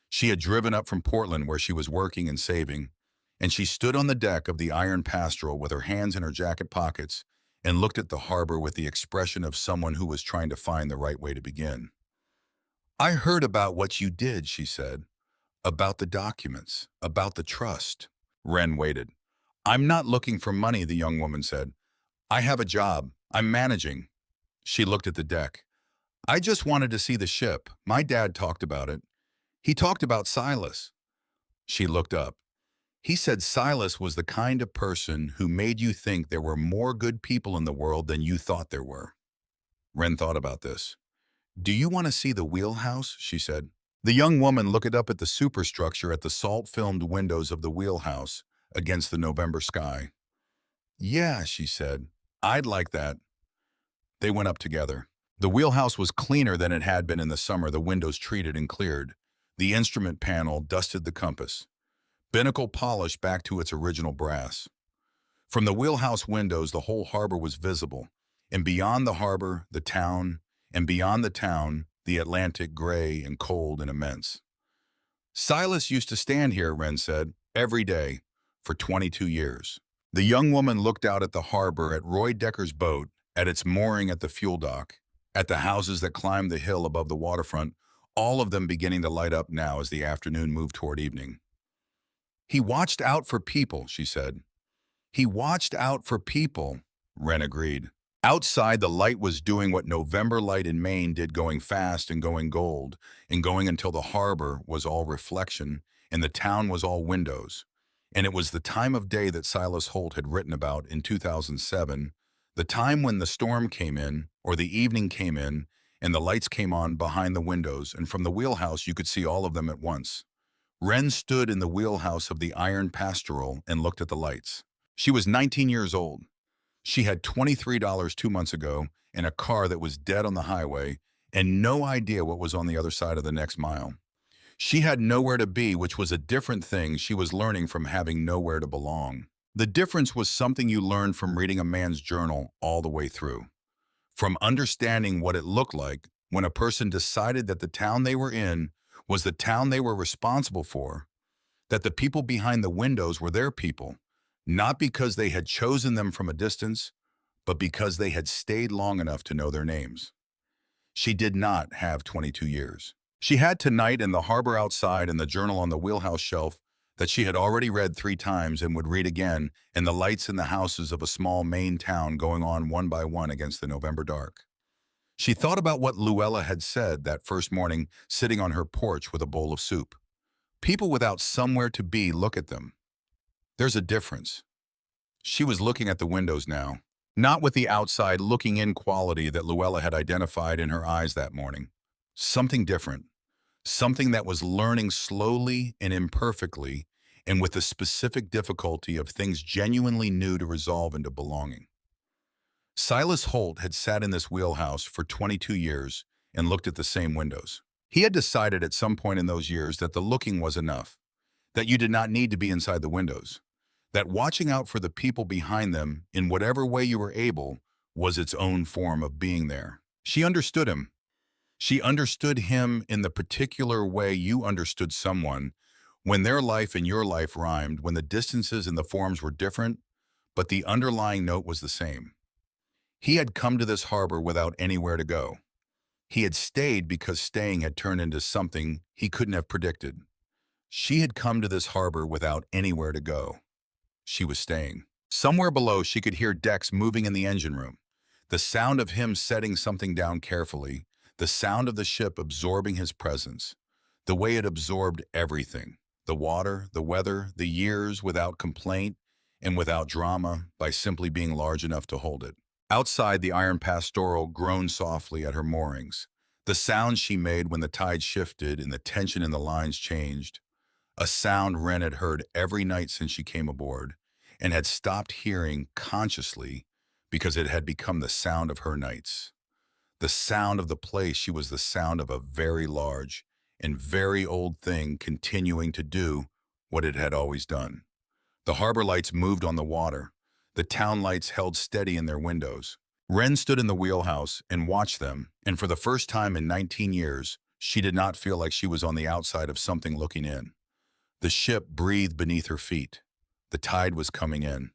She had driven up from Portland, where she was working and saving, and she stood on the deck of the iron pastoral with her hands in her jacket pockets and looked at the harbor with the expression of someone who was trying to find the right way to begin. I heard about what you did, she said. About the documents, about the trust. Wren waited. I'm not looking for money, the young woman said. I have a job. I'm managing. She looked at the deck. I just wanted to see the ship. My dad talked about it. He talked about Silas. She looked up. He said Silas was the kind of person who made you think there were more good people in the world than you thought there were. Wren thought about this. Do you want to see the wheelhouse? She said. The young woman looked up at the superstructure at the salt-filmed windows of the wheelhouse against the November sky. Yeah, she said. I'd like that. They went up together. The wheelhouse was cleaner than it had been in the summer, the windows treated and cleared. The instrument panel dusted the compass. Binnacle polished back to its original brass. From the wheelhouse windows, the whole harbor was visible, and beyond the harbor, the town, and beyond the town, the Atlantic, gray and cold and immense. Silas used to stand here, Wren said, every day, for 22 years. The young woman looked out at the harbor, at Roy Decker's boat, at its mooring at the fuel dock, at the houses that climbed the hill above the waterfront, all of them beginning to light up now as the afternoon moved toward evening. "He watched out for people," she said. "He watched out for people," Wren agreed. Outside, the light was doing what November light in Maine did, going fast and going gold, and going until the harbor was all reflection and the town was all windows. And it was the time of day that Silas Holt had written about in 2007, the time when the storm came in, or the evening came in, and the lights came on behind the windows, and from the wheelhouse you could see all of them at once. Wren stood in the wheelhouse of the iron pastoral and looked at the lights. She was 19 years old. She had $23 2 months ago in a car that was dead on the highway and no idea what was on the other side of the next mile. She had nowhere to be, which was a different thing she was learning from having nowhere to belong. The difference was something you learned from reading a man's journal all the way through. From understanding what it looked like when a person decided that the town they were in was the town they were responsible for, that the people behind the windows were their people, not because they had chosen them from a distance, but because they had stayed long enough to know their names. She did not have 22 years. She had Tonight in the harbor outside and the journal on the wheelhouse shelf that she had already read 3 times and would read again, and the lights in the houses of a small Maine town going on one by one against the November dark. She thought about what Luella had said that first morning sitting on her porch with a bowl of soup. People without somewhere to be look at them. There's a difference. She was looking at the windows now, not with the outside looking in quality that Luella had identified in her eyes that morning. Something different. Something that was learning slowly and imperfectly and with the specific difficulty of things genuinely new to resolve into belonging. Silas Holt had sat in this wheelhouse for 22 years and looked at the same windows. He had decided at some point in those years that the looking was enough, that you did not need to be inside the windows, that watching out for the people behind them in whatever way you were able was its own form of being there. She understood him. She understood him in the particular way you understood someone when their life and your life rhymed, when the distances and the forms were different, but the underlying note was the same. He had come to this harbor without anywhere to go. He had stayed because staying had turned into something he couldn't have predicted. She had come to this harbor without anywhere to go. She was staying. Somewhere below, she could hear Dex moving in the engine room, the sound of him setting something down carefully, the sound of the ship absorbing his presence, the way it absorbed everything, the water, the weather, the years, without complaint and without drama, by simply being large enough to hold it. Outside, the iron pastoral groaned softly at her moorings, the sound she made when the tide shifted and the tension in the lines changed, a sound Wren had heard every night since she came aboard and had stopped hearing consciously because it had become the sound of her nights. The sound of the place. She was the sound of a very large and very old thing continuing to do what it had always done. The harbor lights moved on the water. The town lights held steady in their windows. Wren stood in the wheelhouse and watched them, and for the first time in 19 years, she did not feel like she was on the outside of something looking in. The ship breathed beneath her feet. The tide was coming in.